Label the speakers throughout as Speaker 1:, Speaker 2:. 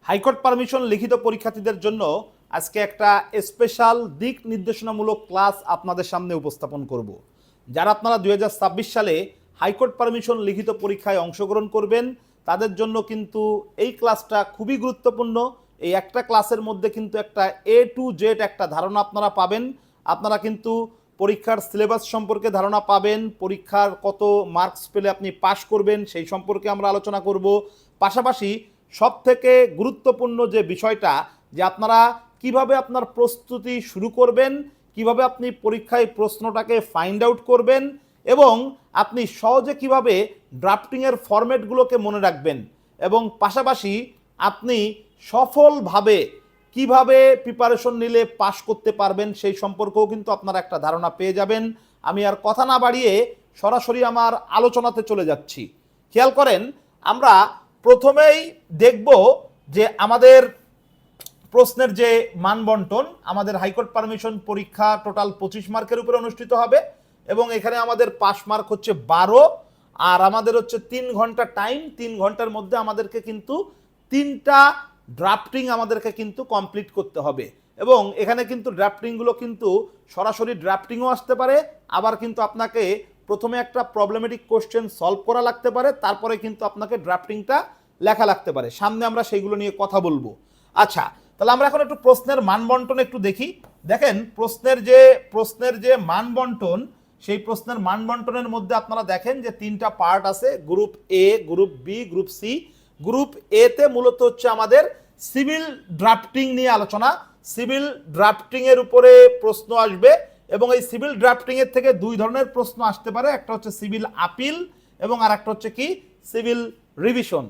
Speaker 1: High court permission লিখিত পরীক্ষার্থীদের জন্য আজকে একটা স্পেশাল দিক নির্দেশনামূলক ক্লাস আপনাদের সামনে উপস্থাপন করব। যারা আপনারা 2026 সালে হাইকোর্ট পারমিশন লিখিত পরীক্ষায় অংশগ্রহণ করবেন তাদের জন্য কিন্তু এই ক্লাসটা খুবই গুরুত্বপূর্ণ। এই একটা ক্লাসের মধ্যে কিন্তু একটা A to Z একটা ধারণা আপনারা পাবেন। আপনারা কিন্তু পরীক্ষার সিলেবাস সম্পর্কে ধারণা পাবেন, পরীক্ষার কত মার্কস পেলে আপনি পাস করবেন সেই সম্পর্কে আমরা আলোচনা করব। পাশাপাশি সবথেকে গুরুত্বপূর্ণ যে বিষয়টা, যে আপনারা কিভাবে আপনার প্রস্তুতি শুরু করবেন, কিভাবে আপনি পরীক্ষায় প্রশ্নটাকে ফাইন্ড আউট করবেন এবং আপনি সহজে কিভাবে ড্রাফটিংয়ের ফরম্যাটগুলোকে মনে রাখবেন এবং পাশাপাশি আপনি সফলভাবে কিভাবে প্রিপারেশন নিলে পাস করতে পারবেন সেই সম্পর্কেও কিন্তু আপনারা একটা ধারণা পেয়ে যাবেন। আমি আর কথা না বাড়িয়ে সরাসরি আমার আলোচনাতে চলে যাচ্ছি। খেয়াল করেন, আমরা প্রথমেই দেখব যে আমাদের প্রশ্নের যে মানবন্টন, আমাদের হাইকোর্ট পারমিশন পরীক্ষা টোটাল 25 মার্কের উপরে অনুষ্ঠিত হবে এবং এখানে আমাদের পাস মার্ক হচ্ছে 12 আর আমাদের হচ্ছে 3 ঘন্টা টাইম। 3 ঘন্টার মধ্যে আমাদেরকে কিন্তু 3টা ড্রাফটিং আমাদেরকে কিন্তু কমপ্লিট করতে হবে এবং এখানে কিন্তু ড্রাফটিংগুলো কিন্তু সরাসরি ড্রাফটিংও আসতে পারে, আবার কিন্তু আপনাকে প্রথমে একটা প্রবলেমেটিক কোশ্চেন সলভ করা লাগতে পারে, তারপরে কিন্তু আপনাকে ড্রাফটিংটা লেখা লাগতে পারে। সামনে আমরা সেইগুলো নিয়ে কথা বলবো। আচ্ছা, তাহলে আমরা এখন একটু প্রশ্নের মানবন্টন একটু দেখি। দেখেন, প্রশ্নের যে মানবন্টন, সেই প্রশ্নের মানবন্টনের মধ্যে আপনারা দেখেন যে 3টা পার্ট আছে, group A, group B, group C. Group A তে মূলত হচ্ছে আমাদের সিভিল ড্রাফটিং নিয়ে আলোচনা। সিভিল ড্রাফটিং এর উপরে প্রশ্ন আসবে এবং এই সিভিল ড্রাফটিং এর থেকে 2 ধরনের প্রশ্ন আসতে পারে। একটা হচ্ছে সিভিল আপিল এবং আর একটা হচ্ছে কি সিভিল রিভিশন।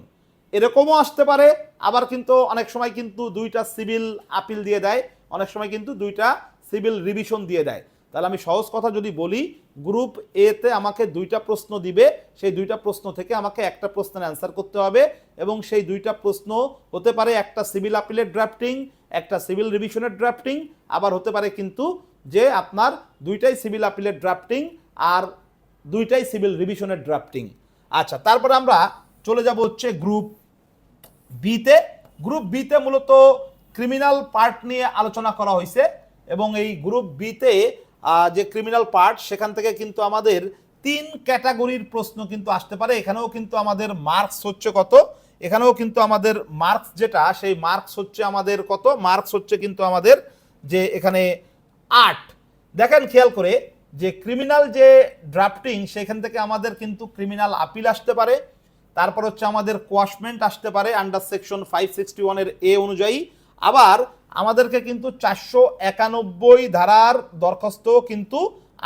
Speaker 1: এরকমও আসতে পারে, আবার কিন্তু অনেক সময় কিন্তু 2টা সিভিল আপিল দিয়ে দেয়, অনেক সময় কিন্তু 2টা সিভিল রিভিশন দিয়ে দেয়। তাহলে আমি সহজ কথা যদি বলি, গ্রুপ এ তে আমাকে 2টা প্রশ্ন দিবে, সেই 2টা প্রশ্ন থেকে আমাকে একটা প্রশ্নের অ্যান্সার করতে হবে এবং সেই 2টা প্রশ্ন হতে পারে একটা সিভিল আপিলের ড্রাফটিং, একটা সিভিল রিভিশনের ড্রাফটিং, আবার হতে পারে কিন্তু যে আপনার 2টাই সিভিল আপিলের ড্রাফটিং আর 2টাই সিভিল রিভিশনের ড্রাফটিং। আচ্ছা, তারপরে আমরা চলে যাব হচ্ছে গ্রুপ বিতে। গ্রুপ বিতে মূলত ক্রিমিনাল পার্ট নিয়ে আলোচনা করা হয়েছে এবং এই গ্রুপ বিতে যে ক্রিমিনাল পার্ট, সেখান থেকে কিন্তু আমাদের 3 ক্যাটাগরির প্রশ্ন কিন্তু আসতে পারে। এখানেও কিন্তু আমাদের মার্কস হচ্ছে কত, এখানেও কিন্তু আমাদের মার্কস যেটা, সেই মার্কস হচ্ছে আমাদের কত, মার্কস হচ্ছে কিন্তু আমাদের যে এখানে 8। দেখেন খেয়াল করে যে ক্রিমিনাল যে ড্রাফটিং, সেখান থেকে আমাদের কিন্তু ক্রিমিনাল আপিল আসতে পারে, তারপর হচ্ছে আমাদের কোয়াশমেন্ট আসতে পারে আন্ডার সেকশন 561 এর এ অনুযায়ী, আবার আমাদেরকে কিন্তু 491 ধারার দরখাস্ত কিন্তু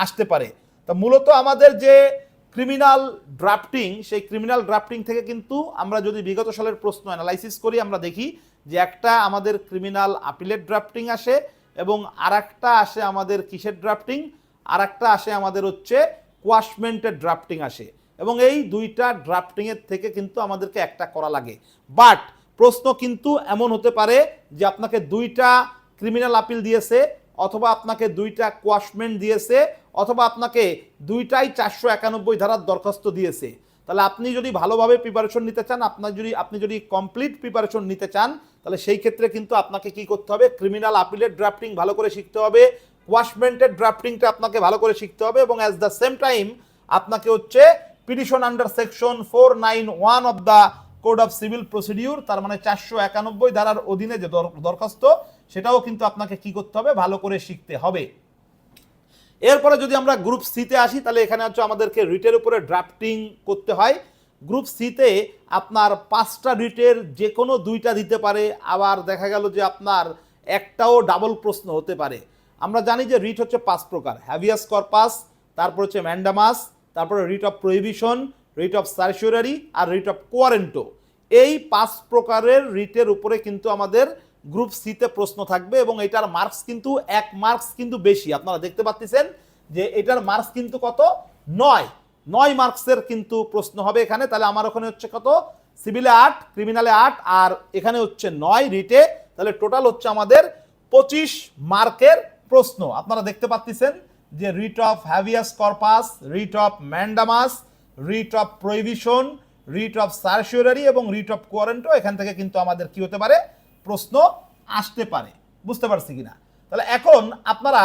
Speaker 1: আসতে পারে। তা মূলত আমাদের যে ক্রিমিনাল ড্রাফটিং, সেই ক্রিমিনাল ড্রাফটিং থেকে কিন্তু আমরা যদি বিগত সালের প্রশ্ন অ্যানালাইসিস করি, আমরা দেখি যে একটা আমাদের ক্রিমিনাল আপিলের ড্রাফটিং আসে এবং আর একটা আসে আমাদের কিসের ড্রাফটিং, আর একটা আসে আমাদের হচ্ছে কোয়াশমেন্টের ড্রাফটিং আসে এবং এই 2টা ড্রাফটিংয়ের থেকে কিন্তু আমাদেরকে একটা করা লাগে। বাট প্রশ্ন কিন্তু এমন হতে পারে যে আপনাকে 2টা ক্রিমিনাল আপিল দিয়েছে, অথবা আপনাকে 2টা কোয়াশমেন্ট দিয়েছে, অথবা আপনাকে 2টাই 491 ধারার দরখাস্ত দিয়েছে। তাহলে আপনি যদি ভালোভাবে প্রিপারেশন নিতে চান, আপনি যদি কমপ্লিট প্রিপারেশন নিতে চান, তাহলে সেই ক্ষেত্রে কিন্তু আপনাকে কি করতে হবে, ক্রিমিনাল আপিলের ড্রাফটিং ভালো করে শিখতে হবে, কোয়াশমেন্টের ড্রাফটিংটা আপনাকে ভালো করে শিখতে হবে এবং অ্যাট দ্য সেম টাইম আপনাকে হচ্ছে petition under section 491 of the code of civil procedure, তার মানে 491 ধারার অধীনে যে দরখাস্ত, সেটাও কিন্তু আপনাকে কি করতে হবে, ভালো করে শিখতে হবে। এরপরে যদি আমরা গ্রুপ সিতে আসি, তাহলে এখানে হচ্ছে আমাদেরকে রিটের উপরে ড্রাফটিং করতে হয়। গ্রুপ সিতে আপনার 5টা রিটের যে কোনো 2টা দিতে পারে, আবার দেখা গেল যে আপনার একটাও ডাবল প্রশ্ন হতে পারে। আমরা জানি যে রিট হচ্ছে 5 প্রকার, হ্যাভিয়াস কর্পাস, তারপর হচ্ছে ম্যান্ডামাস, তারপরে writ of prohibition, writ of certiorari আর রিট অফ কোয়ারেন্টো। এই 5 প্রকারের রিটের উপরে কিন্তু আমাদের গ্রুপ সিতে প্রশ্ন থাকবে এবং এটার মার্কস কিন্তু 1 মার্কস কিন্তু বেশি। আপনারা দেখতে পাচ্ছেন যে এটার মার্কস কিন্তু কত, 9 মার্কসের কিন্তু প্রশ্ন হবে এখানে। তাহলে আমার ওখানে হচ্ছে কত, সিভিলে 8, ক্রিমিনালে 8 আর এখানে হচ্ছে 9 রিটে, তাহলে টোটাল হচ্ছে আমাদের 25 মার্কের প্রশ্ন। আপনারা দেখতে পাচ্ছেন যে writ of habeas corpus, writ of mandamus, writ of prohibition, writ of certiorari এবং রিট অফ কোয়ারেন্টো, এখান থেকে কিন্তু আমাদের কি হতে পারে, প্রশ্ন আসতে পারে। বুঝতে পারছি কিনা? তাহলে এখন আপনারা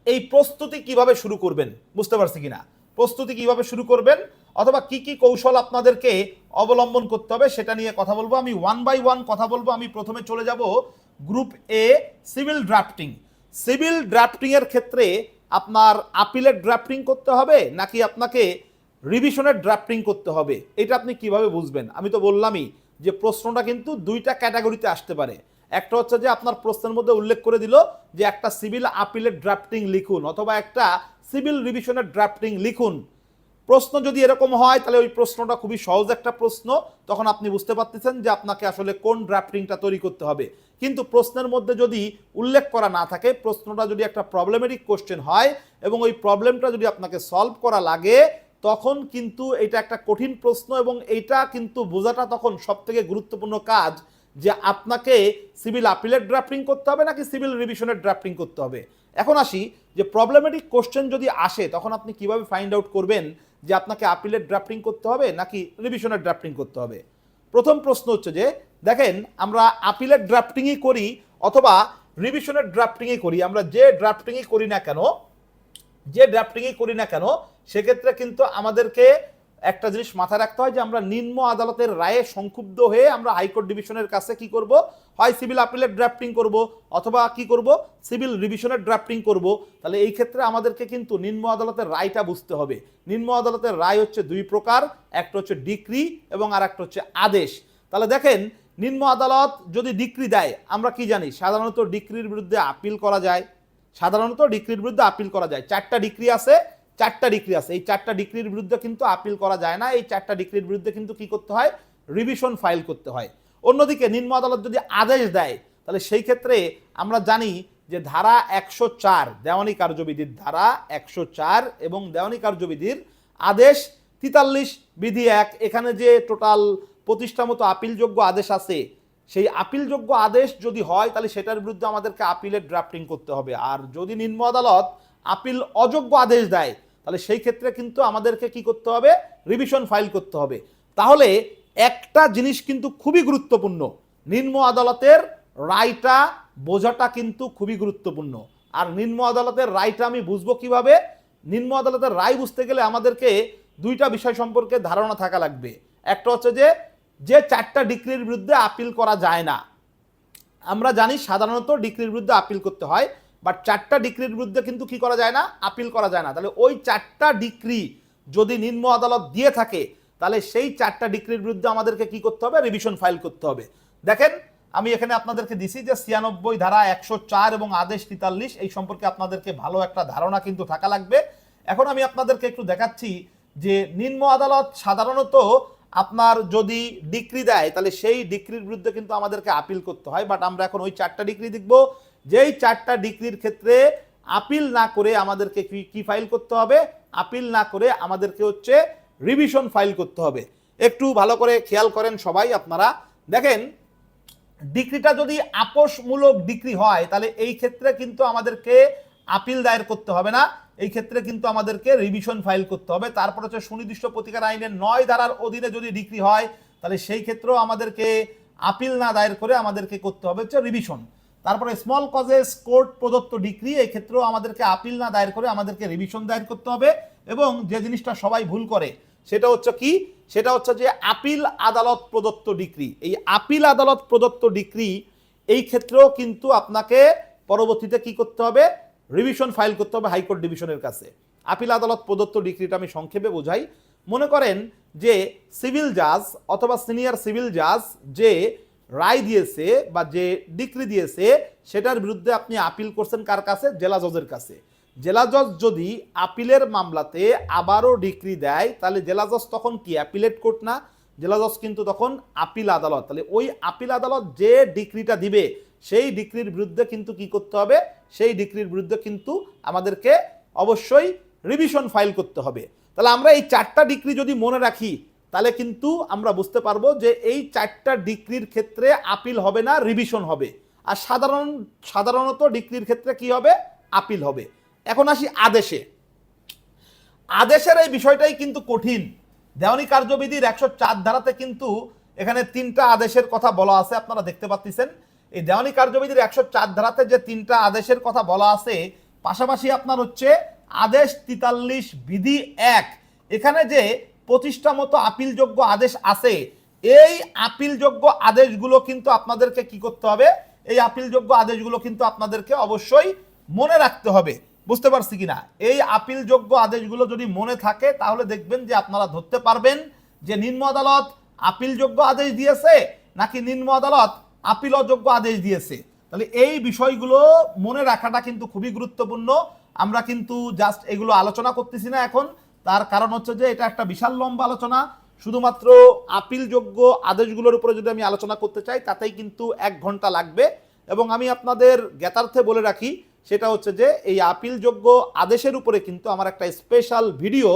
Speaker 1: এই প্রস্তুতি কিভাবে শুরু করবেন, বুঝতে পারছি কিনা? প্রস্তুতি কিভাবে শুরু করবেন অথবা কি কি কৌশল আপনাদেরকে অবলম্বন করতে হবে সেটা নিয়ে কথা বলবো। আমি ওয়ান বাই ওয়ান কথা বলবো। আমি প্রথমে চলে যাব গ্রুপ এ, সিভিল ড্রাফটিং। সিভিল ড্রাফটিং এর ক্ষেত্রে আপনার আপিলের ড্রাফটিং করতে হবে নাকি আপনাকে রিভিশনের ড্রাফটিং করতে হবে, এটা আপনি কিভাবে বুঝবেন? আমি তো বললামই যে প্রশ্নটা কিন্তু দুইটা ক্যাটাগরিতে আসতে পারে। একটা হচ্ছে যে আপনার প্রশ্নের মধ্যে উল্লেখ করে দিল যে একটা সিভিল আপিলের ড্রাফটিং লিখুন অথবা একটা সিভিল রিভিশনের ড্রাফটিং লিখুন। প্রশ্ন যদি এরকম হয় তাহলে ওই প্রশ্নটা খুবই সহজ একটা প্রশ্ন, তখন আপনি বুঝতে পারতেছেন যে আপনাকে আসলে কোন ড্রাফটিংটা তৈরি করতে হবে। কিন্তু প্রশ্নের মধ্যে যদি উল্লেখ করা না থাকে, প্রশ্নটা যদি একটা প্রবলেমেটিক কোশ্চেন হয় এবং ওই প্রবলেমটা যদি আপনাকে সলভ করা লাগে, তখন কিন্তু এটা একটা কঠিন প্রশ্ন এবং এইটা কিন্তু বোঝাটা তখন সবথেকে গুরুত্বপূর্ণ কাজ যে আপনাকে সিভিল আপিলের ড্রাফটিং করতে হবে নাকি সিভিল রিভিশনের ড্রাফটিং করতে হবে। এখন আসি যে প্রবলেমেটিক কোশ্চেন যদি আসে তখন আপনি কিভাবে ফাইন্ড আউট করবেন যে আপনাকে আপিলের ড্রাফটিং করতে হবে নাকি রিভিশনের ড্রাফটিং করতে হবে। প্রথম প্রশ্ন হচ্ছে যে দেখেন, আমরা আপিলের ড্রাফটিংই করি অথবা রিভিশনের ড্রাফটিংই করি, আমরা যে ড্রাফটিংই করি না কেন সেক্ষেত্রে কিন্তু আমাদেরকে একটা জিনিস মাথায় রাখতে হয় যে আমরা নিম্ন আদালতের রায়ে সংক্ষুব্ধ হয়ে আমরা হাইকোর্ট ডিভিশনের কাছে কি করব, হয় সিভিল আপিলের ড্রাফটিং করব অথবা কি করব, সিভিল রিভিশনের ড্রাফটিং করব। তাহলে এই ক্ষেত্রে আমাদেরকে কিন্তু নিম্ন আদালতের রায়টা বুঝতে হবে। নিম্ন আদালতের রায় হচ্ছে দুই প্রকার, একটা হচ্ছে ডিক্রি এবং আর একটা হচ্ছে আদেশ। তাহলে দেখেন, নিম্ন আদালত যদি ডিক্রি দেয়, আমরা কি জানি সাধারণত ডিক্রির বিরুদ্ধে আপিল করা যায়। চারটা ডিক্রি আছে। এই চারটা ডিক্রির বিরুদ্ধে কিন্তু আপিল করা যায় না। এই চারটা ডিক্রির বিরুদ্ধে কিন্তু কি করতে হয়, রিভিশন ফাইল করতে হয়। অন্যদিকে নিম্ন আদালত যদি আদেশ দেয় তাহলে সেই ক্ষেত্রে আমরা জানি যে ধারা 104 দেওয়ানি কার্যবিধির ধারা 104 এবং দেওয়ানি কার্যবিধির আদেশ 43 বিধি 1, এখানে যে টোটাল 25টা মতো আপিলযোগ্য আদেশ আছে, সেই আপিলযোগ্য আদেশ যদি হয় তাহলে সেটার বিরুদ্ধে আমাদেরকে আপিলের ড্রাফটিং করতে হবে। আর যদি নিম্ন আদালত আপিল অযোগ্য আদেশ দেয় তাহলে সেই ক্ষেত্রে কিন্তু আমাদেরকে কি করতে হবে, রিভিশন ফাইল করতে হবে। তাহলে একটা জিনিস কিন্তু খুবই গুরুত্বপূর্ণ, নিম্ন আদালতের রায়টা বোঝাটা কিন্তু খুবই গুরুত্বপূর্ণ। আর নিম্ন আদালতের রায়টা আমি বুঝবো কিভাবে? নিম্ন আদালতের রায় বুঝতে গেলে আমাদেরকে দুইটা বিষয় সম্পর্কে ধারণা থাকা লাগবে। একটা হচ্ছে যে চারটা ডিক্রির বিরুদ্ধে আপিল করা যায় না, আমরা জানি সাধারণত ডিক্রির বিরুদ্ধে আপিল করতে হয়, বাট চারটা ডিক্রির বিরুদ্ধে কিন্তু কি করা যায় না, আপিল করা যায় না। তাহলে ওই চারটা ডিক্রি যদি নিম্ন আদালত দিয়ে থাকে তাহলে সেই চারটা ডিক্রির বিরুদ্ধে আমাদেরকে কি করতে হবে, রিভিশন ফাইল করতে হবে। দেখেন, আমি এখানে আপনাদেরকে দিছি যে 96 ধারা 104 এবং আদেশ 43, এই সম্পর্কে আপনাদেরকে ভালো একটা ধারণা কিন্তু থাকা লাগবে। এখন আমি আপনাদেরকে একটু দেখাচ্ছি যে নিম্ন আদালত সাধারণত আপনার যদি ডিক্রি দেয় তাহলে সেই ডিক্রির বিরুদ্ধে কিন্তু আমাদেরকে আপিল করতে হয়। বাট আমরা এখন ওই চারটা ডিক্রি দেখব, যেই চারটা ডিক্রির ক্ষেত্রে আপিল না করে আমাদেরকে কি ফাইল করতে হবে, আপিল না করে আমাদেরকে হচ্ছে রিভিশন ফাইল করতে হবে। একটু ভালো করে খেয়াল করেন সবাই আপনারা। দেখেন, ডিক্রিটা যদি আপোষমূলক ডিক্রি হয় তাহলে এই ক্ষেত্রে কিন্তু আমাদেরকে আপিল দায়ের করতে হবে না, এই ক্ষেত্রে কিন্তু আমাদেরকে রিভিশন ফাইল করতে হবে। তারপর হচ্ছে সুনির্দিষ্ট প্রতিকার আইনের 9 ধারার অধীনে যদি ডিক্রি হয় তাহলে সেই ক্ষেত্রেও আমাদেরকে আপিল না দায়ের করে আমাদেরকে করতে হবে হচ্ছে রিভিশন। তারপরে স্মল কজেস কোর্ট প্রদত্ত ডিক্রি, এই ক্ষেত্রেও আমাদেরকে আপিল না দায়ের করে আমাদেরকে রিভিশন দায়ের করতে হবে। এবং যে জিনিসটা সবাই ভুল করে সেটা হচ্ছে কি, সেটা হচ্ছে যে আপিল আদালত প্রদত্ত ডিক্রি। এই আপিল আদালত প্রদত্ত ডিক্রি এই ক্ষেত্রেও কিন্তু আপনাকে পরবর্তীতে কি করতে হবে, রিভিশন ফাইল করতে হবে হাইকোর্ট ডিভিশনের কাছে। আপিল আদালত প্রদত্ত ডিক্রিটা আমি সংক্ষেপে বোঝাই। মনে করেন যে সিভিল জাজ অথবা সিনিয়র সিভিল জাজ যে রায় দিয়েছে বা যে ডিক্রি দিয়েছে সেটার বিরুদ্ধে আপনি আপিল করছেন কার কাছে, জেলা জজের কাছে। জেলা জজ যদি আপিলের মামলাতে আবারও ডিক্রি দেয় তাহলে জেলা জজ তখন কি অ্যাপিলেট কোর্ট না, জেলা জজ কিন্তু তখন আপিল আদালত। তাহলে ওই আপিল আদালত যে ডিক্রিটা দিবে সেই ডিক্রির বিরুদ্ধে কিন্তু কি করতে হবে, সেই ডিক্রির বিরুদ্ধে কিন্তু আমাদেরকে অবশ্যই রিভিশন ফাইল করতে হবে। তাহলে আমরা এই চারটা ডিক্রি যদি মনে রাখি তাহলে কিন্তু আমরা বুঝতে পারবো যে এই চারটা ডিক্রির ক্ষেত্রে আপিল হবে না, রিভিশন হবে। আর সাধারণত ডিক্রির ক্ষেত্রে কি হবে, আপিল হবে। এখন আসি আদেশে। আদেশের এই বিষয়টাই কিন্তু কঠিন। দেওয়ানি কার্যবিধির 104 ধারাতে কিন্তু এখানে 3টা আদেশের কথা বলা আছে, আপনারা দেখতে পাচ্ছেন এই দেওয়ানি কার্যবিধির 104 ধারাতে যে 3টা আদেশের কথা বলা আছে, পাশাপাশি আপনার হচ্ছে আদেশ 43 বিধি 1, এখানে যে 25টা মতো আপিলযোগ্য আদেশ আছে, এই আপিলযোগ্য আদেশগুলো কিন্তু আপনাদেরকে কি করতে হবে, এই আপিলযোগ্য আদেশগুলো কিন্তু আপনাদেরকে অবশ্যই মনে রাখতে হবে। বুঝতে পারছি কিনা? এই আপিলযোগ্য আদেশগুলো যদি মনে থাকে তাহলে দেখবেন যে আপনারা ধরতে পারবেন যে নিম্ন আদালত আপিলযোগ্য আদেশ দিয়েছে নাকি নিম্ন আদালত আপিল অযোগ্য আদেশ দিয়েছে। তাহলে এই বিষয়গুলো মনে রাখাটা কিন্তু খুবই গুরুত্বপূর্ণ। আমরা কিন্তু জাস্ট এগুলো আলোচনা করতেছি না এখন, তার কারণ হচ্ছে যে এটা একটা বিশাল লম্বা আলোচনা। শুধুমাত্র আপিলযোগ্য আদেশগুলোর উপরে যদি আমি আলোচনা করতে চাই তাতেই কিন্তু 1 ঘন্টা লাগবে। এবং আমি আপনাদের জ্ঞাতার্থে বলে রাখি, সেটা হচ্ছে যে এই আপিলযোগ্য আদেশের উপরে কিন্তু আমার একটা স্পেশাল ভিডিও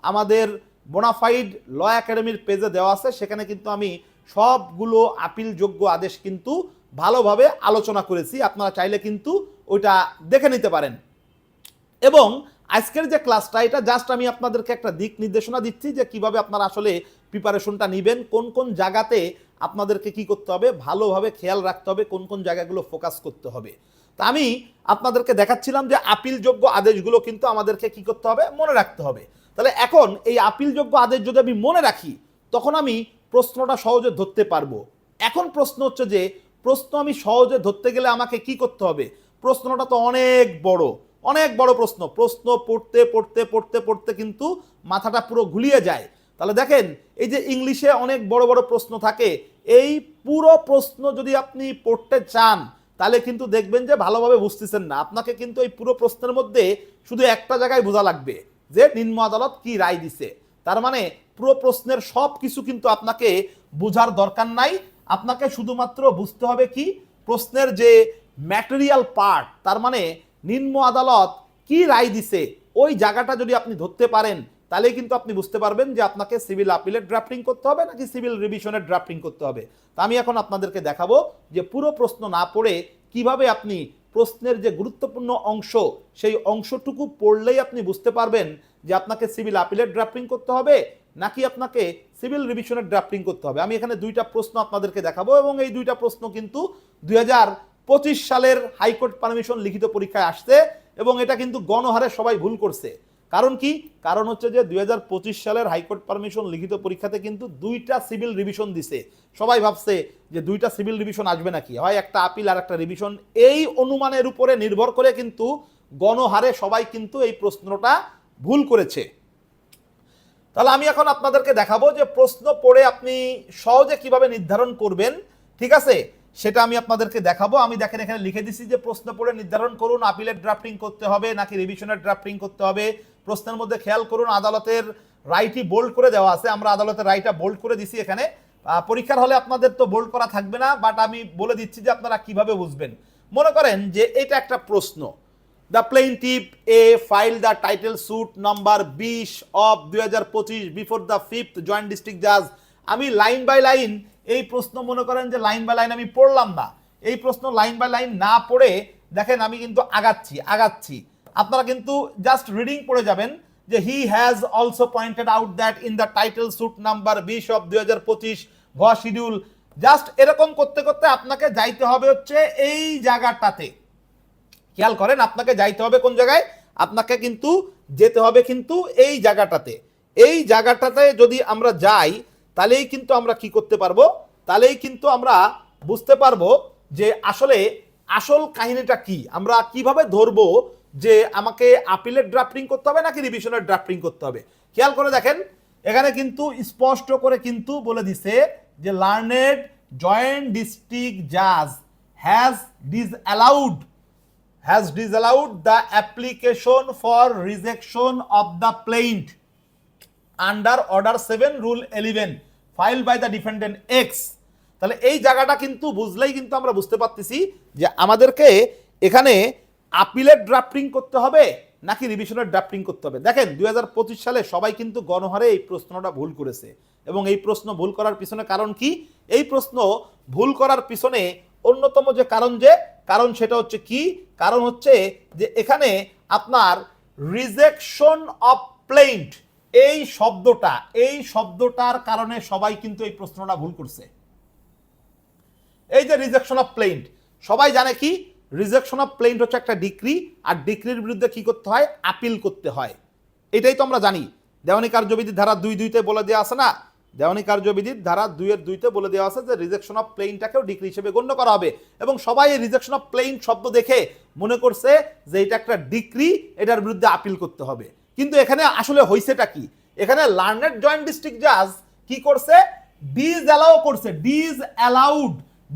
Speaker 1: আমাদের বোনাফাইড ল একাডেমির পেজে দেওয়া আছে, সেখানে কিন্তু আমি সবগুলো আপিলযোগ্য আদেশ কিন্তু ভালোভাবে আলোচনা করেছি, আপনারা চাইলে কিন্তু ওইটা দেখে নিতে পারেন। এবং আজকের যে ক্লাসটা, এটা জাস্ট আমি আপনাদেরকে একটা দিক নির্দেশনা দিচ্ছি যে কিভাবে আপনারা আসলে প্রিপারেশনটা নেবেন, কোন কোন জায়গাতে আপনাদেরকে কি করতে হবে, ভালোভাবে খেয়াল রাখতে হবে, কোন কোন জায়গাগুলো ফোকাস করতে হবে। তা আমি আপনাদেরকে দেখাচ্ছিলাম যে আপিলযোগ্য আদেশগুলো কিন্তু আমাদেরকে কি করতে হবে, মনে রাখতে হবে। তাহলে এখন এই আপিলযোগ্য আদেশ যদি আমি মনে রাখি তখন আমি প্রশ্নটা সহজে ধরতে পারবো। এখন প্রশ্ন হচ্ছে যে প্রশ্ন আমি সহজে ধরতে গেলে আমাকে কি করতে হবে? প্রশ্নটা তো অনেক বড় প্রশ্ন, পড়তে পড়তে পড়তে পড়তে কিন্তু মাথাটা পুরো ঘুলিয়ে যায়। তাহলে দেখেন এই যে ইংলিশে অনেক বড় বড় প্রশ্ন থাকে, এই পুরো প্রশ্ন যদি আপনি পড়তে চান তাহলে কিন্তু দেখবেন যে ভালোভাবে বুঝতেছেন না। আপনাকে কিন্তু এই পুরো প্রশ্নের মধ্যে শুধু একটা জায়গায় বোঝা লাগবে যে নিম্ন আদালত কি রায় দিছে। তার মানে পুরো প্রশ্নের সব কিছু কিন্তু আপনাকে বোঝার দরকার নাই, আপনাকে শুধুমাত্র বুঝতে হবে কি প্রশ্নের যে ম্যাটেরিয়াল পার্ট, তার মানে নিম্ন আদালত কি রায় দিছে ওই জায়গাটা যদি আপনি ধরতে পারেন তাহলে কিন্তু আপনি বুঝতে পারবেন যে আপনাকে সিভিল আপিলের ড্রাফটিং করতে হবে নাকি সিভিল রিভিশনের ড্রাফটিং করতে হবে। তা আমি এখন আপনাদেরকে দেখাবো যে পুরো প্রশ্ন না পড়ে কিভাবে আপনি প্রশ্নের যে গুরুত্বপূর্ণ অংশ সেই অংশটুকু পড়লেই আপনি বুঝতে পারবেন যে আপনাকে সিভিল আপিলের ড্রাফটিং করতে হবে নাকি আপনাকে সিভিল রিভিশনের ড্রাফটিং করতে হবে। আমি এখানে 2টা প্রশ্ন আপনাদেরকে দেখাবো এবং এই 2টা প্রশ্ন কিন্তু 2025 সালের হাইকোর্ট পারমিশন লিখিত পরীক্ষায় আসছে এবং এটা কিন্তু গণহারে সবাই ভুল করছে। কারণ কি? কারণ হচ্ছে যে 2025 সালের হাইকোর্ট পারমিশন লিখিত পরীক্ষাতে কিন্তু 2টা সিভিল রিভিশন দিছে। সবাই ভাবছে যে 2টা সিভিল রিভিশন আসবে নাকি, হয় একটা আপিল আর একটা রিভিশন। এই অনুমানের উপরে নির্ভর করে কিন্তু গণহারে সবাই কিন্তু এই প্রশ্নটা ভুল করেছে। তাহলে আমি এখন আপনাদেরকে দেখাবো যে প্রশ্ন পড়ে আপনি সহজে কিভাবে নির্ধারণ করবেন, ঠিক আছে, সেটা আমি আপনাদেরকে দেখাবো। আমি দেখেন এখানে লিখে দিছি যে প্রশ্ন পড়ে নির্ধারণ করুন আপিলের ড্রাফটিং করতে হবে নাকি রিভিশনের ড্রাফটিং করতে হবে। প্রশ্নের মধ্যে খেয়াল করুন আদালতের রায়টি বোল্ড করে দেওয়া আছে, আমরা আদালতের রায়টা বোল্ড করে দিছি এখানে। পরীক্ষার হলে আপনাদের তো বোল্ড করা থাকবে না, বাট আমি বলে দিচ্ছি যে আপনারা কিভাবে বুঝবেন। মনে করেন যে এটা একটা প্রশ্ন, the plaintiff A file the title suit number 20 of 2025 before the 5th joint district জাজ। আমি লাইন বাই লাইন এই প্রশ্ন মনে করেন যে লাইন বাই লাইন আমি পড়লাম না, এই প্রশ্ন লাইন বাই লাইন না পড়ে দেখেন আমি কিন্তু আগাচ্ছি। আপনারা কিন্তু জাস্ট রিডিং পড়ে যাবেন যে he has also pointed out that in the title suit number 20 of 2025 ঘ শিডিউল। জাস্ট এরকম করতে করতে আপনাকে যাইতে হবে হচ্ছে এই জায়গাটাতে। খেয়াল করেন আপনাকে যাইতে হবে কোন জায়গায়, আপনাকে কিন্তু যেতে হবে কিন্তু এই জায়গাটাতে। এই জায়গাটাতে যদি আমরা যাই তাহলেই কিন্তু আমরা কি করতে পারবো, তাহলেই কিন্তু আমরা বুঝতে পারবো যে আসলে আসল কাহিনীটা কি, আমরা কিভাবে ধরবো যে আমাকে আপিলের ড্রাফটিং করতে হবে নাকি রিভিশনের ড্রাফটিং করতে হবে। খেয়াল করে দেখেন এখানে কিন্তু স্পষ্ট করে কিন্তু বলে দিছে যে লার্নেড জয়েন্ট ডিস্ট্রিক্ট জাজ has disallowed the application for rejection of the plaint under order 7 rule 11 filed by the defendant X। তাহলে এই জায়গাটা কিন্তু বুঝলেই কিন্তু আমরা বুঝতে পারতেছি যে আমাদেরকে এখানে আপিলের ড্রাফটিং করতে হবে নাকি রিভিশনের ড্রাফটিং করতে হবে। দেখেন 2025 সালে সবাই কিন্তু গণহারে এই প্রশ্নটা ভুল করেছে এবং এই প্রশ্ন ভুল করার পিছনে কারণ কি, এই প্রশ্ন ভুল করার পিছনে অন্যতম যে কারণ সেটা হচ্ছে কি, কারণ হচ্ছে যে এখানে আপনার রিজেকশন অফ প্লেইন্ট এই শব্দটার কারণে সবাই কিন্তু এই প্রশ্নটা ভুল করছে। এই যে রিজেকশন অফ প্লেইন্ট, সবাই জানে কি রিজেকশন অফ প্লেইন্ট হচ্ছে একটা ডিক্রি, আর ডিক্রির বিরুদ্ধে কি করতে হয়, আপিল করতে হয়। এটাই তো আমরা জানি। দেওয়ানি কার্যবিধির ধারা 2(2)তে বলে দেওয়া আছে না, দেওয়ানি কার্যবিধির ধারা 2(2)তে বলে দেওয়া আছে যে রিজেকশন অফ প্লেইনটাকেও ডিক্রি হিসেবে গণ্য করা হবে। এবং সবাই এই রিজেকশন অফ প্লেইন শব্দ দেখে মনে করছে যে এটা একটা ডিক্রি, এটার বিরুদ্ধে আপিল করতে হবে। কিন্তু এখানে আসলে হইছেটা কি, এখানে লার্নেড জয়েন্ট ডিস্ট্রিক্ট জাজ কি করছে, ডিসঅ্যালাউ করছে।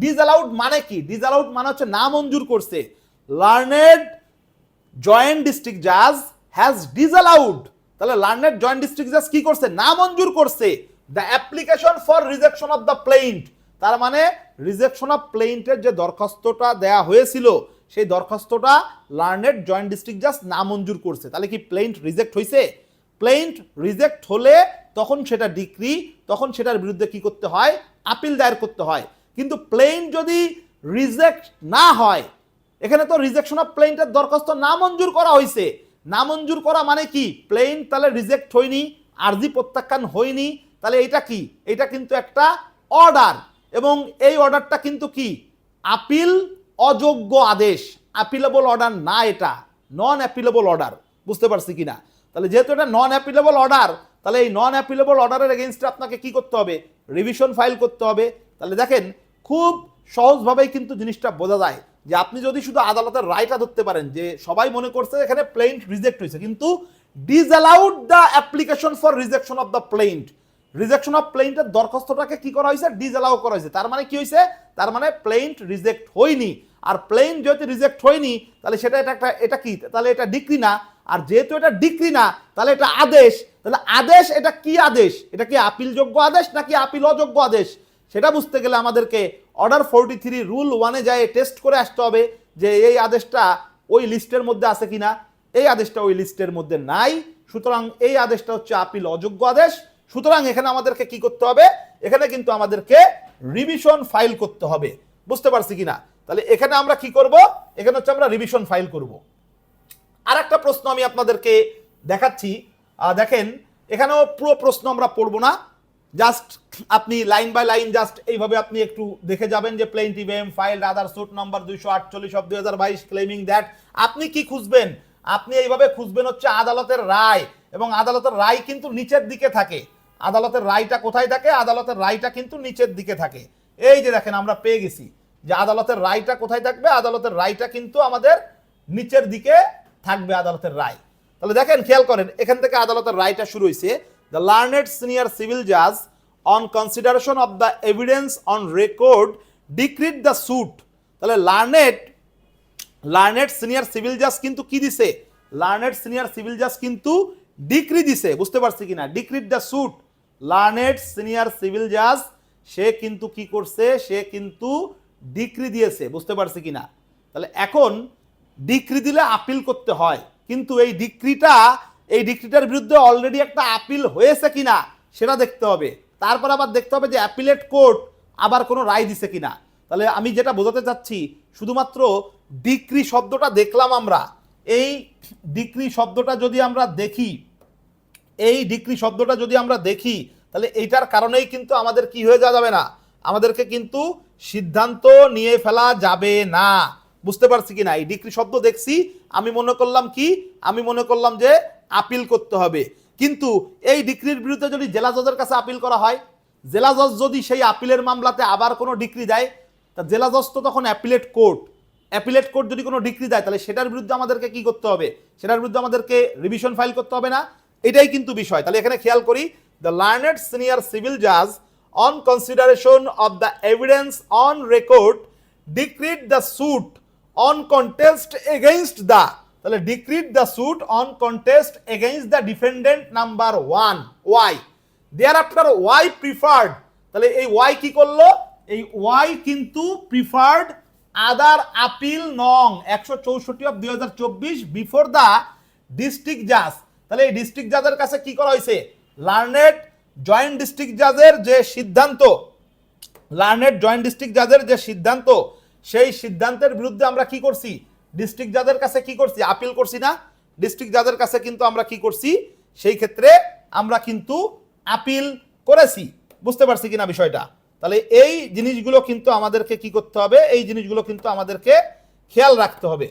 Speaker 1: ডিসঅ্যালাউড মানে কি, ডিসঅ্যালাউড মানে হচ্ছে না মঞ্জুর করছে। লার্নেড জয়েন্ট ডিস্ট্রিক্ট জাজ হ্যাজ ডিসঅ্যালাউড, তাহলে লার্নেড জয়েন্ট ডিস্ট্রিক্ট জাজ কি করছে, না মঞ্জুর করছে the application for rejection of the plaint. তার মানে রিজেকশন অফ প্লেইন্টের যে দরখাস্তটা দেয়া হয়েছিল সেই দরখাস্তটা লার্নেড জয়েন্ট ডিস্ট্রিক্ট জাজ না মঞ্জুর করছে। তাহলে কি প্লেইন্ট রিজেক্ট হয়েছে? প্লেইন্ট রিজেক্ট হলে তখন সেটা ডিক্রি, তখন সেটার বিরুদ্ধে কি করতে হয়, আপিল দায়ের করতে হয়। কিন্তু প্লেইন্ট যদি রিজেক্ট না হয়, এখানে তো রিজেকশন অফ প্লেইন্টের দরখাস্ত না মঞ্জুর করা হয়েছে। না মঞ্জুর করা মানে কি, প্লেইন্ট তাহলে রিজেক্ট হয়নি, আর্জি প্রত্যাখ্যান হয়নি, তাহলে এটা কি, এটা কিন্তু একটা অর্ডার, এবং এই অর্ডারটা কিন্তু কি, আপিল অযোগ্য আদেশ, আপিলেবল অর্ডার না, এটা নন অ্যাপিলেবল অর্ডার। বুঝতে পারছি কিনা? তাহলে যেহেতু এটা নন অ্যাপিলেবল অর্ডার, তাহলে এই নন অ্যাপিলেবল অর্ডারের এগেইনস্টে আপনাকে কি করতে হবে, রিভিশন ফাইল করতে হবে। তাহলে দেখেন খুব সহজভাবেই কিন্তু জিনিসটা বোঝা যায় যে আপনি যদি শুধু আদালতের রায়টা ধরতে পারেন যে সবাই মনে করছে এখানে প্লেইন্ট রিজেক্ট হয়েছে, কিন্তু disallowed the application for rejection of the plaint, rejection of প্লেইন্টের দরখাস্তটাকে কি করা হয়েছে, ডিসঅ্যালাউ করা হয়েছে। তার মানে কি হয়েছে, তার মানে প্লেইন্ট রিজেক্ট হয়নি। আর প্লেইন্ট যেহেতু রিজেক্ট হয়নি, তাহলে সেটা এটা কি, তাহলে এটা ডিক্রি না। আর যেহেতু এটা ডিক্রি না, তাহলে এটা আদেশ। তাহলে আদেশ, এটা কি আদেশ, এটা কি আপিলযোগ্য আদেশ নাকি আপিল অযোগ্য আদেশ, সেটা বুঝতে গেলে আমাদেরকে অর্ডার 43 রুল 1-এ যায় টেস্ট করে আসতে হবে যে এই আদেশটা ওই লিস্টের মধ্যে আছে কিনা। এই আদেশটা ওই লিস্টের মধ্যে নাই, সুতরাং এই আদেশটা হচ্ছে আপিল অযোগ্য আদেশ। সুতরাং এখানে আমাদেরকে কি করতে হবে, এখানে কিন্তু আমাদেরকে রিভিশন ফাইল করতে হবে। বুঝতে পারছি কিনা? তাহলে এখানে আমরা কি করব, এখানে হচ্ছে আমরা রিভিশন ফাইল করব। আর একটা প্রশ্ন আমি আপনাদেরকে দেখাচ্ছি, দেখেন এখানেও পুরো প্রশ্ন আমরা পড়বো না, জাস্ট আপনি লাইন বাই লাইন জাস্ট এইভাবে আপনি একটু দেখে যাবেন যে plaintiff M file other suit number 248 of 2022 claiming that. আপনি কি খুঁজবেন, আপনি এইভাবে খুঁজবেন হচ্ছে আদালতের রায়, এবং আদালতের রায় কিন্তু নিচের দিকে থাকে। আদালতের রায়টা কোথায় থাকে, আদালতের রায়টা কিন্তু নিচের দিকে থাকে। এই যে দেখেন আমরা পেয়ে গেছি যে আদালতের রায়টা কোথায় থাকবে, আদালতের রায়টা কিন্তু আমাদের নিচের দিকে থাকবে আদালতের রায়। তাহলে দেখেন খেয়াল করেন, এখান থেকে আদালতের রায়টা শুরু হয়েছে, the learned senior civil judge on consideration of the evidence on record decreed the suit। তাহলে লার্নেড সিনিয়র সিভিল জাজ কিন্তু কি দিছে, লার্নেড সিনিয়র সিভিল জাজ কিন্তু ডিক্রি দিছে। বুঝতে পারছি কিনা, decreed the suit. Learned senior civil জাজ সে কিন্তু কি করছে, সে কিন্তু ডিক্রি দিয়েছে। বুঝতে পারছি কিনা? তাহলে এখন ডিক্রি দিলে আপিল করতে হয়, কিন্তু এই ডিক্রিটার বিরুদ্ধে অলরেডি একটা আপিল হয়েছে কিনা সেটা দেখতে হবে। তারপর আবার দেখতে হবে যে অ্যাপিলেট কোর্ট আবার কোনো রায় দিছে কিনা। তাহলে আমি যেটা বোঝাতে চাচ্ছি, শুধুমাত্র ডিক্রি শব্দটা দেখলাম আমরা, এই ডিক্রি শব্দটা যদি আমরা দেখি, এই ডিক্রি শব্দটা যদি আমরা দেখি, তাহলে এইটার কারণেই কিন্তু আমাদের কি হয়ে যাবে না, আমাদেরকে কিন্তু সিদ্ধান্ত নিয়ে ফেলা যাবে না। বুঝতে পারছি কিনা? এই ডিক্রি শব্দ দেখছি, আমি মনে করলাম কি, আমি মনে করলাম যে আপিল করতে হবে। কিন্তু এই ডিক্রির বিরুদ্ধে যদি জেলা জজের কাছে আপিল করা হয়, জেলা জজ যদি সেই আপিলের মামলাতে আবার কোনো ডিক্রি দেয়, তা জেলা জজ তো তখন অ্যাপিলেট কোর্ট যদি কোনো ডিক্রি দেয়, তাহলে সেটার বিরুদ্ধে আমাদেরকে কি করতে হবে, সেটার বিরুদ্ধে আমাদেরকে রিভিশন ফাইল করতে হবে না। এটাই কিন্তু বিষয়। তাহলে এখানে খেয়াল করি, দ্য লার্নেড সিনিয়র সিভিল জাজ on consideration of the evidence on record decreed the suit on contest against the, তাহলে decreed the suit on contest against the defendant number 1 Y, thereafter Y preferred. তাহলে এই Y কি করলো, এই Y কিন্তু preferred আদার appeal নং 164 of 2024 before the district জাজ। তাহলে এই ডিস্ট্রিক্ট জাজের কাছে কি করা হয়েছে, লার্নেড জয়েন্ট ডিস্ট্রিক্ট জাজের যে সিদ্ধান্ত, লার্নেড জয়েন্ট ডিস্ট্রিক্ট জাজের যে সিদ্ধান্ত, সেই সিদ্ধান্তের বিরুদ্ধে আমরা কি করছি, ডিস্ট্রিক্ট জাজের কাছে কি করছি, আপিল করছি না। ডিস্ট্রিক্ট জাজের কাছে কিন্তু আমরা কি করছি, সেই ক্ষেত্রে আমরা কিন্তু আপিল করেছি। বুঝতে পারছি কিনা বিষয়টা? তাহলে এই জিনিসগুলো কিন্তু আমাদেরকে কি করতে হবে, এই জিনিসগুলো কিন্তু আমাদেরকে খেয়াল রাখতে হবে।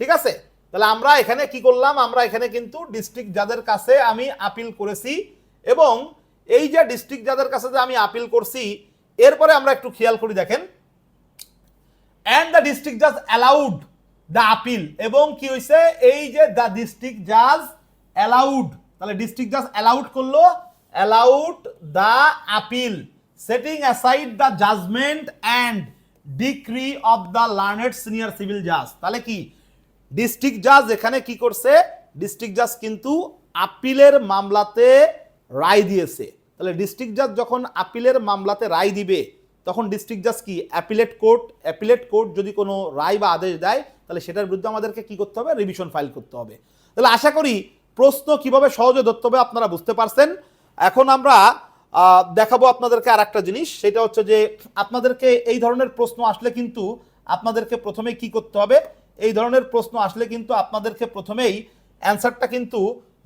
Speaker 1: ঠিক আছে, তাহলে আমরা এখানে কি করলাম, আমরা এখানে কিন্তু ডিস্ট্রিক্ট জাজের কাছে আমি আপিল করেছি, এবং এই যে ডিস্ট্রিক্ট জাজের কাছে যে আমি আপিল করছি, এরপরে আমরা একটু খেয়াল করি, দেখেন, অ্যান্ড দ্য ডিস্ট্রিক্ট জাজ অ্যালাউড দ্য আপিল, এবং কি হয়েছে, এই যে দ্য ডিস্ট্রিক্ট জাজ অ্যালাউড, তাহলে ডিস্ট্রিক্ট জাজ অ্যালাউড করলো, allowed the appeal, setting aside the judgment and decree of the learned senior civil জাজ। তাহলে কি ডিস্ট্রিক্ট জাজ এখানে কি করছে, ডিস্ট্রিক্ট জাজ কিন্তু আপিলের মামলাতে রায় দিয়েছে। তাহলে ডিস্ট্রিক্ট জাজ যখন আপিলের মামলাতে রায় দিবে, তখন ডিস্ট্রিক্ট জাজ কি অ্যাপিলেট কোর্ট যদি কোনো রায় বা আদেশ দেয়, তাহলে সেটার বিরুদ্ধে আমাদেরকে কি করতে হবে, রিভিশন ফাইল করতে হবে। তাহলে আশা করি প্রশ্ন কিভাবে সহজে ধরতে হবে আপনারা বুঝতে পারছেন। এখন আমরা দেখাবো আপনাদেরকে আর একটা জিনিস, সেটা হচ্ছে যে আপনাদেরকে এই ধরনের প্রশ্ন আসলে কিন্তু আপনাদেরকে প্রথমেই কি করতে হবে, এই ধরনের প্রশ্ন আসলে কিন্তু আপনাদেরকে প্রথমেই অ্যান্সারটা কিন্তু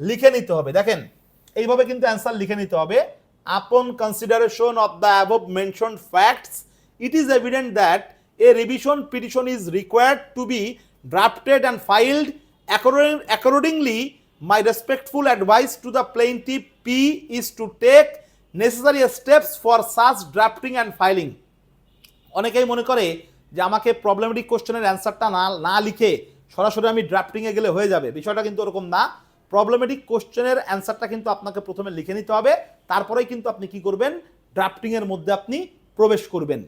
Speaker 1: লিখে নিতে হবে। দেখেন, এইভাবে কিন্তু অ্যান্সার লিখে নিতে হবে। Upon consideration of the above mentioned facts, it is evident that a revision petition is required to be drafted and filed. Accordingly, my respectful advice to the plaintiff P is to take necessary steps for such drafting and filing. অনেকেই মনে করে যে আমাকে problematic কোশ্চেনের অ্যান্সারটা না লিখে সরাসরি আমি ড্রাফটিংয়ে গেলে হয়ে যাবে। বিষয়টা কিন্তু ওরকম না। প্রবলেমেটিক কোশ্চেনের অ্যান্সারটা কিন্তু আপনাকে প্রথমে লিখে নিতে হবে, তারপরেই কিন্তু আপনি কি করবেন, ড্রাফটিংয়ের মধ্যে আপনি প্রবেশ করবেন।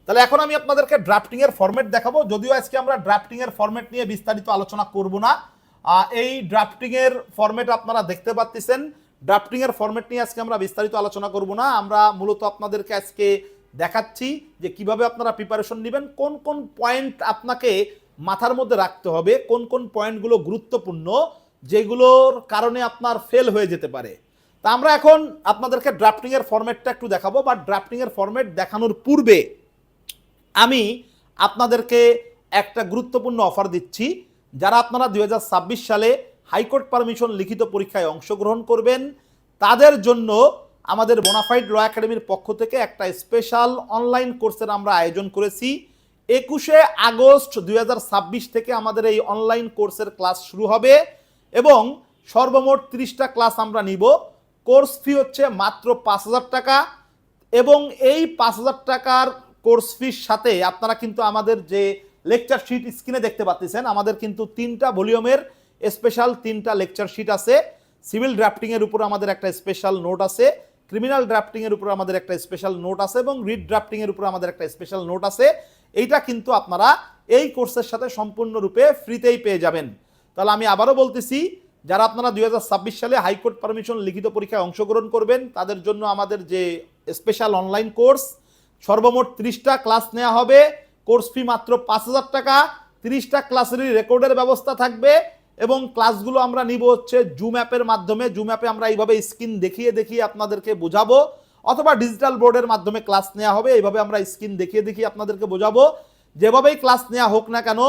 Speaker 1: তাহলে এখন আমি আপনাদেরকে ড্রাফটিংয়ের ফরম্যাট দেখাবো, যদিও আজকে আমরা ড্রাফটিংয়ের ফরম্যাট নিয়ে বিস্তারিত আলোচনা করব না। এই ড্রাফটিংয়ের ফরম্যাট আপনারা দেখতে পাচ্ছেন, ড্রাফটিংয়ের ফরম্যাট নিয়ে আজকে আমরা বিস্তারিত আলোচনা করব না। আমরা মূলত আপনাদেরকে আজকে দেখাচ্ছি যে কিভাবে আপনারা প্রিপারেশন নেবেন, কোন কোন পয়েন্ট আপনাকে মাথার মধ্যে রাখতে হবে, কোন কোন পয়েন্টগুলো গুরুত্বপূর্ণ, যেগুলোর কারণে আপনার ফেল হয়ে যেতে পারে। তা আমরা এখন আপনাদেরকে ড্রাফটিংয়ের ফরম্যাটটা একটু দেখাবো, বা ড্রাফটিংয়ের ফরম্যাট দেখানোর পূর্বে আমি আপনাদেরকে একটা গুরুত্বপূর্ণ অফার দিচ্ছি। যারা আপনারা 2026 সালে হাইকোর্ট পারমিশন লিখিত পরীক্ষায় অংশগ্রহণ করবেন, তাদের জন্য আমাদের বোনাফাইড ল একাডেমির পক্ষ থেকে একটা স্পেশাল অনলাইন কোর্সের আমরা আয়োজন করেছি। 21শে আগস্ট 2026 থেকে আমাদের এই অনলাইন কোর্সের ক্লাস শুরু হবে, এবং সর্বমোট 30টা ক্লাস আমরা নিব। কোর্স ফি হচ্ছে মাত্র 5,000 টাকা, এবং এই 5,000 টাকার কোর্স ফির সাথে আপনারা কিন্তু আমাদের যে লেকচার শিট স্ক্রিনে দেখতে পাচ্ছেন, আমাদের কিন্তু 3টা ভলিউমের স্পেশাল 3টা লেকচার শিট আছে। সিভিল ড্রাফটিংয়ের উপর আমাদের একটা স্পেশাল নোট আছে, ক্রিমিনাল ড্রাফটিংয়ের উপর আমাদের একটা স্পেশাল নোট আছে, এবং রিট ড্রাফটিংয়ের উপর আমাদের একটা স্পেশাল নোট আছে। এইটা কিন্তু আপনারা এই কোর্সের সাথে সম্পূর্ণরূপে ফ্রিতেই পেয়ে যাবেন। তাহলে আমি আবারও বলতেছি, যারা আপনারা 2026 সালে হাইকোর্ট পারমিশন লিখিত পরীক্ষায় অংশগ্রহণ করবেন, তাদের জন্য আমাদের যে স্পেশাল অনলাইন কোর্স, সর্বমোট 30টা ক্লাস নেওয়া হবে, কোর্স ফি মাত্র 5,000 টাকা, 30টা ক্লাসেরই রেকর্ডের ব্যবস্থা থাকবে, এবং ক্লাসগুলো আমরা নিব হচ্ছে জুম অ্যাপের মাধ্যমে। জুম অ্যাপে আমরা এইভাবে স্ক্রিন দেখিয়ে আপনাদেরকে বোঝাবো, অথবা ডিজিটাল বোর্ডের মাধ্যমে ক্লাস নেওয়া হবে। এইভাবে আমরা স্ক্রিন দেখিয়ে আপনাদেরকে বোঝাবো। যেভাবেই ক্লাস নেওয়া হোক না কেন,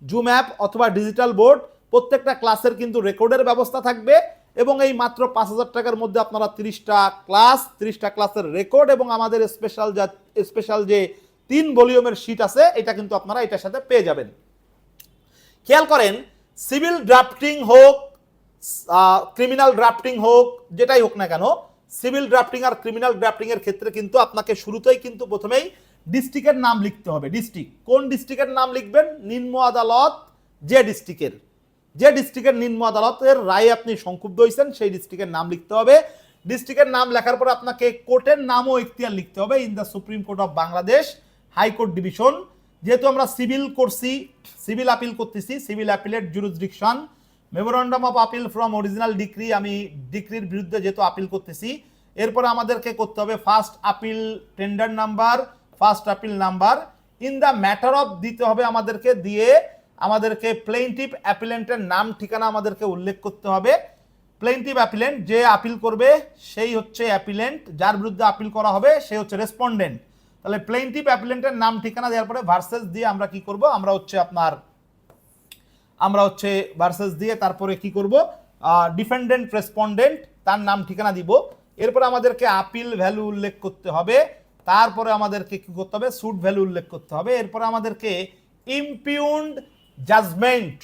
Speaker 1: জুম অ্যাপ অথবা ডিজিটাল বোর্ড, প্রত্যেকটা ক্লাসের কিন্তু রেকর্ডের ব্যবস্থা থাকবে, এবং এই মাত্র 5,000 টাকার মধ্যে আপনারা 30টা ক্লাসের রেকর্ড এবং আমাদের স্পেশাল যে 3 ভলিউমের শিট আছে, এটা কিন্তু আপনারা এটার সাথে পেয়ে যাবেন। খেয়াল করেন, সিভিল ড্রাফটিং হোক, ক্রিমিনাল ড্রাফটিং হোক, যেটাই হোক না কেন, সিভিল ড্রাফটিং আর ক্রিমিনাল ড্রাফটিং এর ক্ষেত্রে কিন্তু আপনাকে শুরুতেই কিন্তু প্রথমেই ডিস্ট্রিক্টের নাম লিখতে হবে। ডিস্ট্রিক্ট, কোন ডিস্ট্রিক্টের নাম লিখবেন, নিম্ন আদালত যে ডিস্ট্রিক্টের নিম্ন আদালতের রায়ে আপনি সংক্ষুব্ধ হয়েছেন, সেই ডিস্ট্রিক্টের নাম লিখতে হবে। ডিস্ট্রিক্টের নাম লেখার পর আপনাকে কোর্টের নামও ইখতিয়ার লিখতে হবে, in the supreme court of Bangladesh high court division. যেহেতু আমরা সিভিল করছি, সিভিল আপিল করতেছি, civil appellate jurisdiction, memorandum of appeal from original decree, আমি ডিক্রির বিরুদ্ধে যেহেতু আপিল করতেছি, এরপরে আমাদেরকে করতে হবে first appeal tender number, first appeal number, in the matter of দিতে হবে আমাদেরকে, দিয়ে আমাদেরকে প্লেইন্টিভ অ্যাপিলেন্টের নাম ঠিকানা আমাদেরকে উল্লেখ করতে হবে। প্লেইন্টিভ অ্যাপিলেন্ট, যে আপিল করবে সেই হচ্ছে অ্যাপিলেন্ট, যার বিরুদ্ধে আপিল করা হবে সে হচ্ছে রেসপন্ডেন্ট। তাহলে প্লেইন্টিভ অ্যাপিলেন্টের নাম ঠিকানা দেওয়ার পরে ভার্সেস দিয়ে আমরা কি করব, আমরা হচ্ছে ভার্সেস দিয়ে তারপরে কি করব, ডিফেন্ডেন্ট রেসপন্ডেন্ট, তার নাম ঠিকানা দিব। এরপরে আমাদেরকে আপিল ভ্যালু উল্লেখ করতে হবে, তারপরে আমাদেরকে কি করতে হবে, সুট ভ্যালু উল্লেখ করতে হবে। এরপরে আমাদেরকে ইমপিউন্ড জাজমেন্ট,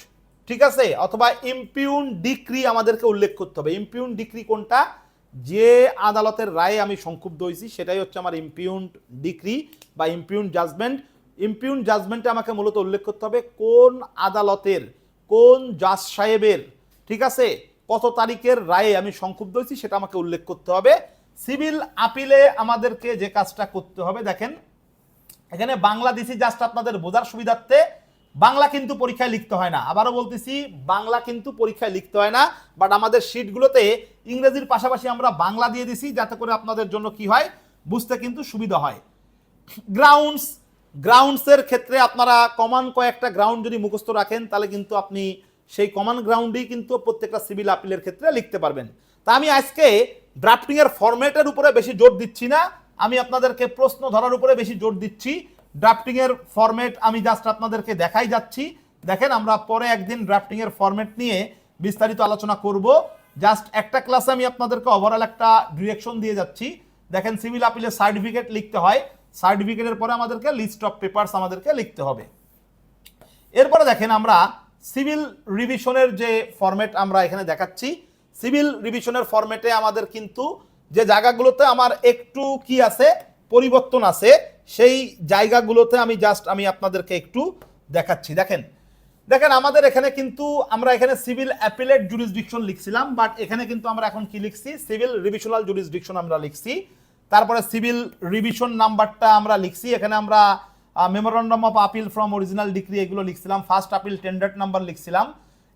Speaker 1: ঠিক আছে, অথবা ইমপিউন্ড ডিক্রি আমাদেরকে উল্লেখ করতে হবে। ইমপিউন্ড ডিক্রি কোনটা, যে আদালতের রায়ে আমি সংক্ষুব্ধ হয়েছি সেটাই হচ্ছে আমার ইমপিউন্ড ডিক্রি বা ইমপিউন্ড জাজমেন্ট। ইমপিউন্ড জাজমেন্টে আমাকে মূলত উল্লেখ করতে হবে কোন আদালতের কোন জাজ সাহেবের, ঠিক আছে, কত তারিখের রায়ে আমি সংক্ষুব্ধ হয়েছি সেটা আমাকে উল্লেখ করতে হবে। সিভিল আপিলে আমাদেরকে যে কাজটা করতে হবে, দেখেন এখানে বাংলা দিছি জাস্ট আপনাদের বোঝার সুবিধার্থে। বাংলা কিন্তু পরীক্ষায় লিখতে হয় না, আবারও বলতেছি বাংলা কিন্তু পরীক্ষায় লিখতে হয় না, বাট আমাদের শিটগুলোতে ইংরেজির পাশাপাশি আমরা বাংলা দিয়ে দিছি যাতে করে আপনাদের জন্য কি হয়, বুঝতে কিন্তু সুবিধা হয়। গ্রাউন্ডসের ক্ষেত্রে আপনারা কমন কয়েকটা গ্রাউন্ড যদি মুখস্থ রাখেন তাহলে কিন্তু আপনি সেই কমন গ্রাউন্ডেই কিন্তু প্রত্যেকটা সিভিল আপিলের ক্ষেত্রে লিখতে পারবেন। তা আমি আজকে ড্রাফটিংয়ের ফরম্যাটের উপরে বেশি জোর দিচ্ছি না, আমি আপনাদেরকে প্রশ্ন ধরার উপরে বেশি জোর দিচ্ছি। ড্রাফটিংয়ের ফরম্যাট আমি জাস্ট আপনাদেরকে দেখাই যাচ্ছি। দেখেন আমরা পরে একদিন ড্রাফটিংয়ের ফরম্যাট নিয়ে বিস্তারিত আলোচনা করব। জাস্ট একটা ক্লাসে আমি আপনাদেরকে ওভারঅল একটা ডিরেকশন দিয়ে যাচ্ছি। দেখেন সিভিল আপিলের সার্টিফিকেট লিখতে হয়, সার্টিফিকেটের পরে আমাদেরকে লিস্ট অফ পেপারস আমাদেরকে লিখতে হবে। এরপরে দেখেন আমরা সিভিল রিভিশনের যে ফরম্যাট আমরা এখানে দেখাচ্ছি, সিভিল রিভিশনের ফরম্যাটে আমাদের কিন্তু যে জায়গাগুলোতে আমার একটু কি আছে, পরিবর্তন আছে, সেই জায়গাগুলোতে আমি আপনাদেরকে একটু দেখাচ্ছি। দেখেন আমাদের এখানে কিন্তু আমরা এখানে সিভিল অ্যাপিলেট জুরিসডিকশন লিখছিলাম, বাট এখানে কিন্তু আমরা এখন কি লিখছি, সিভিল রিভিশনাল জুরিসডিকশন আমরা লিখছি। তারপরে সিভিল রিভিশন নাম্বারটা আমরা লিখছি, এখানে আমরা memorandum of appeal from original decree এগুলো লিখছিলাম, ফার্স্ট আপিল টেন্ডার নাম্বার লিখছিলাম।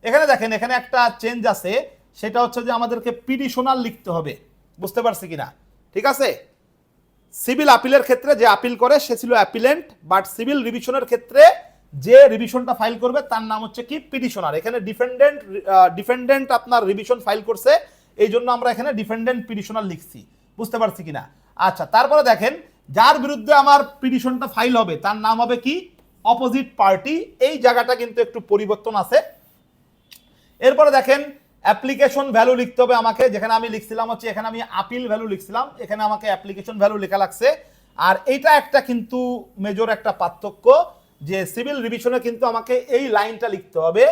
Speaker 1: এখানে দেখেন এখানে একটা চেঞ্জ আছে, সেটা হচ্ছে যে আমাদেরকে পিটিশনাল লিখতে হবে, বুঝতে পারছি কিনা, ঠিক আছে। সিভিল আপিলের ক্ষেত্রে যে আপিল করে সে ছিল অ্যাপিলেন্ট, বাট সিভিল রিভিশনের ক্ষেত্রে যে রিভিশনটা ফাইল করবে তার নাম হচ্ছে কি, পিটিশনার। এখানে ডিফেন্ডেন্ট আপনার রিভিশন ফাইল করছে, এই জন্য আমরা এখানে ডিফেন্ডেন্ট পিটিশনার লিখছি, বুঝতে পারছি কিনা। আচ্ছা, তারপরে দেখেন যার বিরুদ্ধে আমার পিটিশনটা ফাইল হবে তার নাম হবে কি, অপোজিট পার্টি। এই জায়গাটা কিন্তু একটু পরিবর্তন আছে। এরপরে দেখেন অ্যাপ্লিকেশন ভ্যালু লিখতে হবে আমাকে, যেখানে আমি লিখছিলাম হচ্ছে এখানে আমি আপিল ভ্যালু লিখছিলাম, এখানে আমাকে অ্যাপ্লিকেশন ভ্যালু লেখা লাগছে। আর এইটা একটা কিন্তু মেজর একটা পার্থক্য, যে সিভিল রিভিশনে কিন্তু আমাকে এই লাইনটা লিখতে হবে,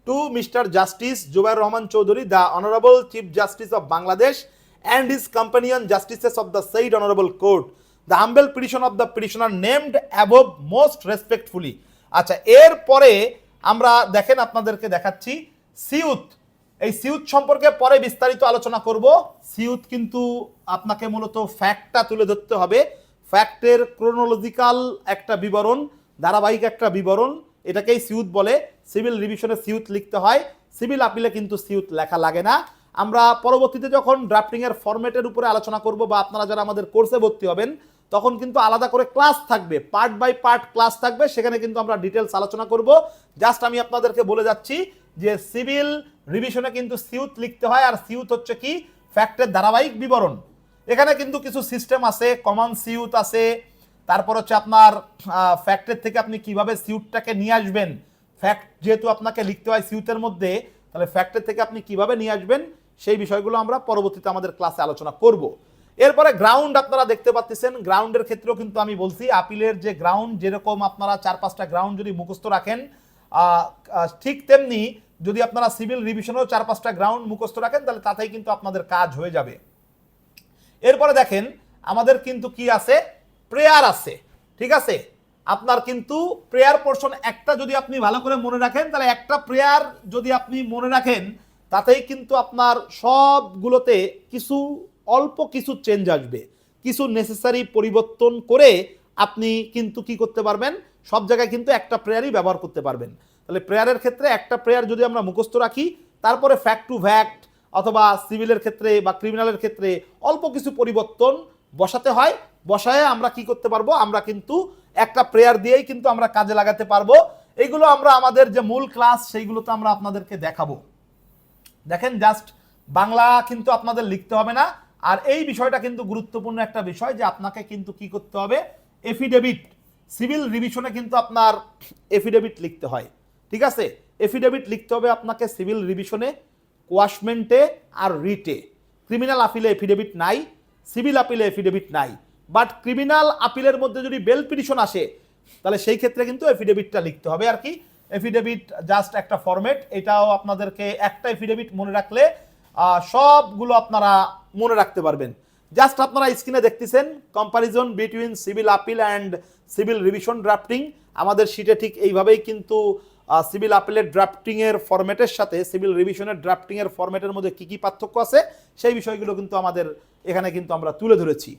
Speaker 1: to mister justice Zubair Rahman Chowdhury, the honourable chief justice of Bangladesh and his companion justices of the said honorable court, the humble petition of the petitioner named above most respectfully। আচ্ছা, এরপরে আমরা দেখেন আপনাদেরকে দেখাচ্ছি সিউত। এই সিউত সম্পর্কে পরে বিস্তারিত আলোচনা করব। সিউত কিন্তু আপনাকে মূলত ফ্যাক্টটা তুলে ধরতে হবে, ফ্যাক্টের ক্রোনোলজিক্যাল একটা বিবরণ, ধারাবাহিক একটা বিবরণ, এটাকেই সিউত বলে। সিভিল রিভিশনে সিউত লিখতে হয়, সিভিল আপিলে কিন্তু সিউত লেখা লাগে না। আমরা পরবর্তীতে যখন ড্রাফটিংয়ের ফরম্যাটের উপরে আলোচনা করব, বা আপনারা যারা আমাদের কোর্সে ভর্তি হবেন তখন কিন্তু আলাদা করে ক্লাস থাকবে, পার্ট বাই পার্ট ক্লাস থাকবে, সেখানে কিন্তু আমরা ডিটেলস আলোচনা করব। জাস্ট আমি আপনাদেরকে বলে যাচ্ছি যে সিভিল রিভিশনে কিন্তু সিউত লিখতে হয়, আর সিউত হচ্ছে কি, ফ্যাক্টের ধারাবাহিক বিবরণ। এখানে কিন্তু কিছু সিস্টেম আছে, কমন সিউত আছে, তারপর হচ্ছে আপনার ফ্যাক্টের থেকে আপনি কিভাবে সিউটটাকে নিয়ে আসবেন, ফ্যাক্ট যেহেতু আপনাকে লিখতে হয় সিউতের মধ্যে, তাহলে ফ্যাক্টের থেকে আপনি কিভাবে নিয়ে আসবেন সেই বিষয়গুলো আমরা পরবর্তীতে আমাদের ক্লাসে আলোচনা করব। এরপরে গ্রাউন্ড আপনারা দেখতে পাচ্ছেন, গ্রাউন্ডের ক্ষেত্রেও কিন্তু আমি বলছি আপিলের যে গ্রাউন্ড, যেরকম আপনারা 4-5টা গ্রাউন্ড যদি মুখস্থ রাখেন, ঠিক তেমনি যদি আপনারা সিভিল রিভিশনেও 4-5টা গ্রাউন্ড মুখস্থ রাখেন তাহলে তাতেই কিন্তু আপনাদের কাজ হয়ে যাবে। এরপরে দেখেন আমাদের কিন্তু কি আছে, প্রেয়ার আছে, ঠিক আছে। আপনার কিন্তু প্রেয়ার পোর্শন একটা যদি আপনি ভালো করে মনে রাখেন, তাহলে একটা প্রেয়ার যদি আপনি মনে রাখেন তাতেই কিন্তু আপনার সবগুলোতে কিছু অল্প কিছু চেঞ্জ আসবে, কিছু নেসেসারি পরিবর্তন করে আপনি কিন্তু কি করতে পারবেন, সব জায়গায় কিন্তু একটা প্রেয়ারই ব্যবহার করতে পারবেন। তাহলে প্রেয়ারের ক্ষেত্রে একটা প্রেয়ার যদি আমরা মুখস্থ রাখি, তারপরে ফ্যাক্ট টু ফ্যাক্ট অথবা সিভিলের ক্ষেত্রে বা ক্রিমিনালের ক্ষেত্রে অল্প কিছু পরিবর্তন বসাতে হয়, বসায় আমরা কি করতে পারবো, আমরা কিন্তু একটা প্রেয়ার দিয়েই কিন্তু আমরা কাজে লাগাতে পারবো। এইগুলো আমরা আমাদের যে মূল ক্লাস সেইগুলোতে আমরা আপনাদেরকে দেখাবো। দেখেন জাস্ট বাংলা কিন্তু আপনাদের লিখতে হবে না, আর এই বিষয়টা কিন্তু গুরুত্বপূর্ণ একটা বিষয় যে আপনাকে কিন্তু কি করতে হবে, এফিডেভিট, সিভিল রিভিশনে কিন্তু আপনার এফিডেভিট লিখতে হয়, ঠিক আছে। এফিডেভিট লিখতে হবে আপনাকে সিভিল রিভিশনে, কোয়াশমেন্টে আর রিটে। ক্রিমিনাল আপিলে এফিডেভিট নাই, সিভিল আপিলে এফিডেভিট নাই, বাট ক্রিমিনাল আপিলের মধ্যে যদি বেল পিটিশন আসে তাহলে সেই ক্ষেত্রে কিন্তু এফিডেভিটটা লিখতে হবে আর কি। এফিডেভিট জাস্ট একটা ফরম্যাট, এটাও আপনাদেরকে একটা এফিডেভিট মনে রাখলে সবগুলো আপনারা মনে রাখতে পারবেন। জাস্ট আপনারা স্ক্রিনে দেখতেছেন comparison between civil appeal and civil revision drafting. আমাদের শিটে ঠিক এইভাবেই কিন্তু সিভিল আপিলের ড্রাফটিংয়ের ফরম্যাটের সাথে সিভিল রিভিশনের ড্রাফটিংয়ের ফরম্যাটের মধ্যে কী কী পার্থক্য আছে সেই বিষয়গুলো কিন্তু আমাদের এখানে কিন্তু আমরা তুলে ধরেছি।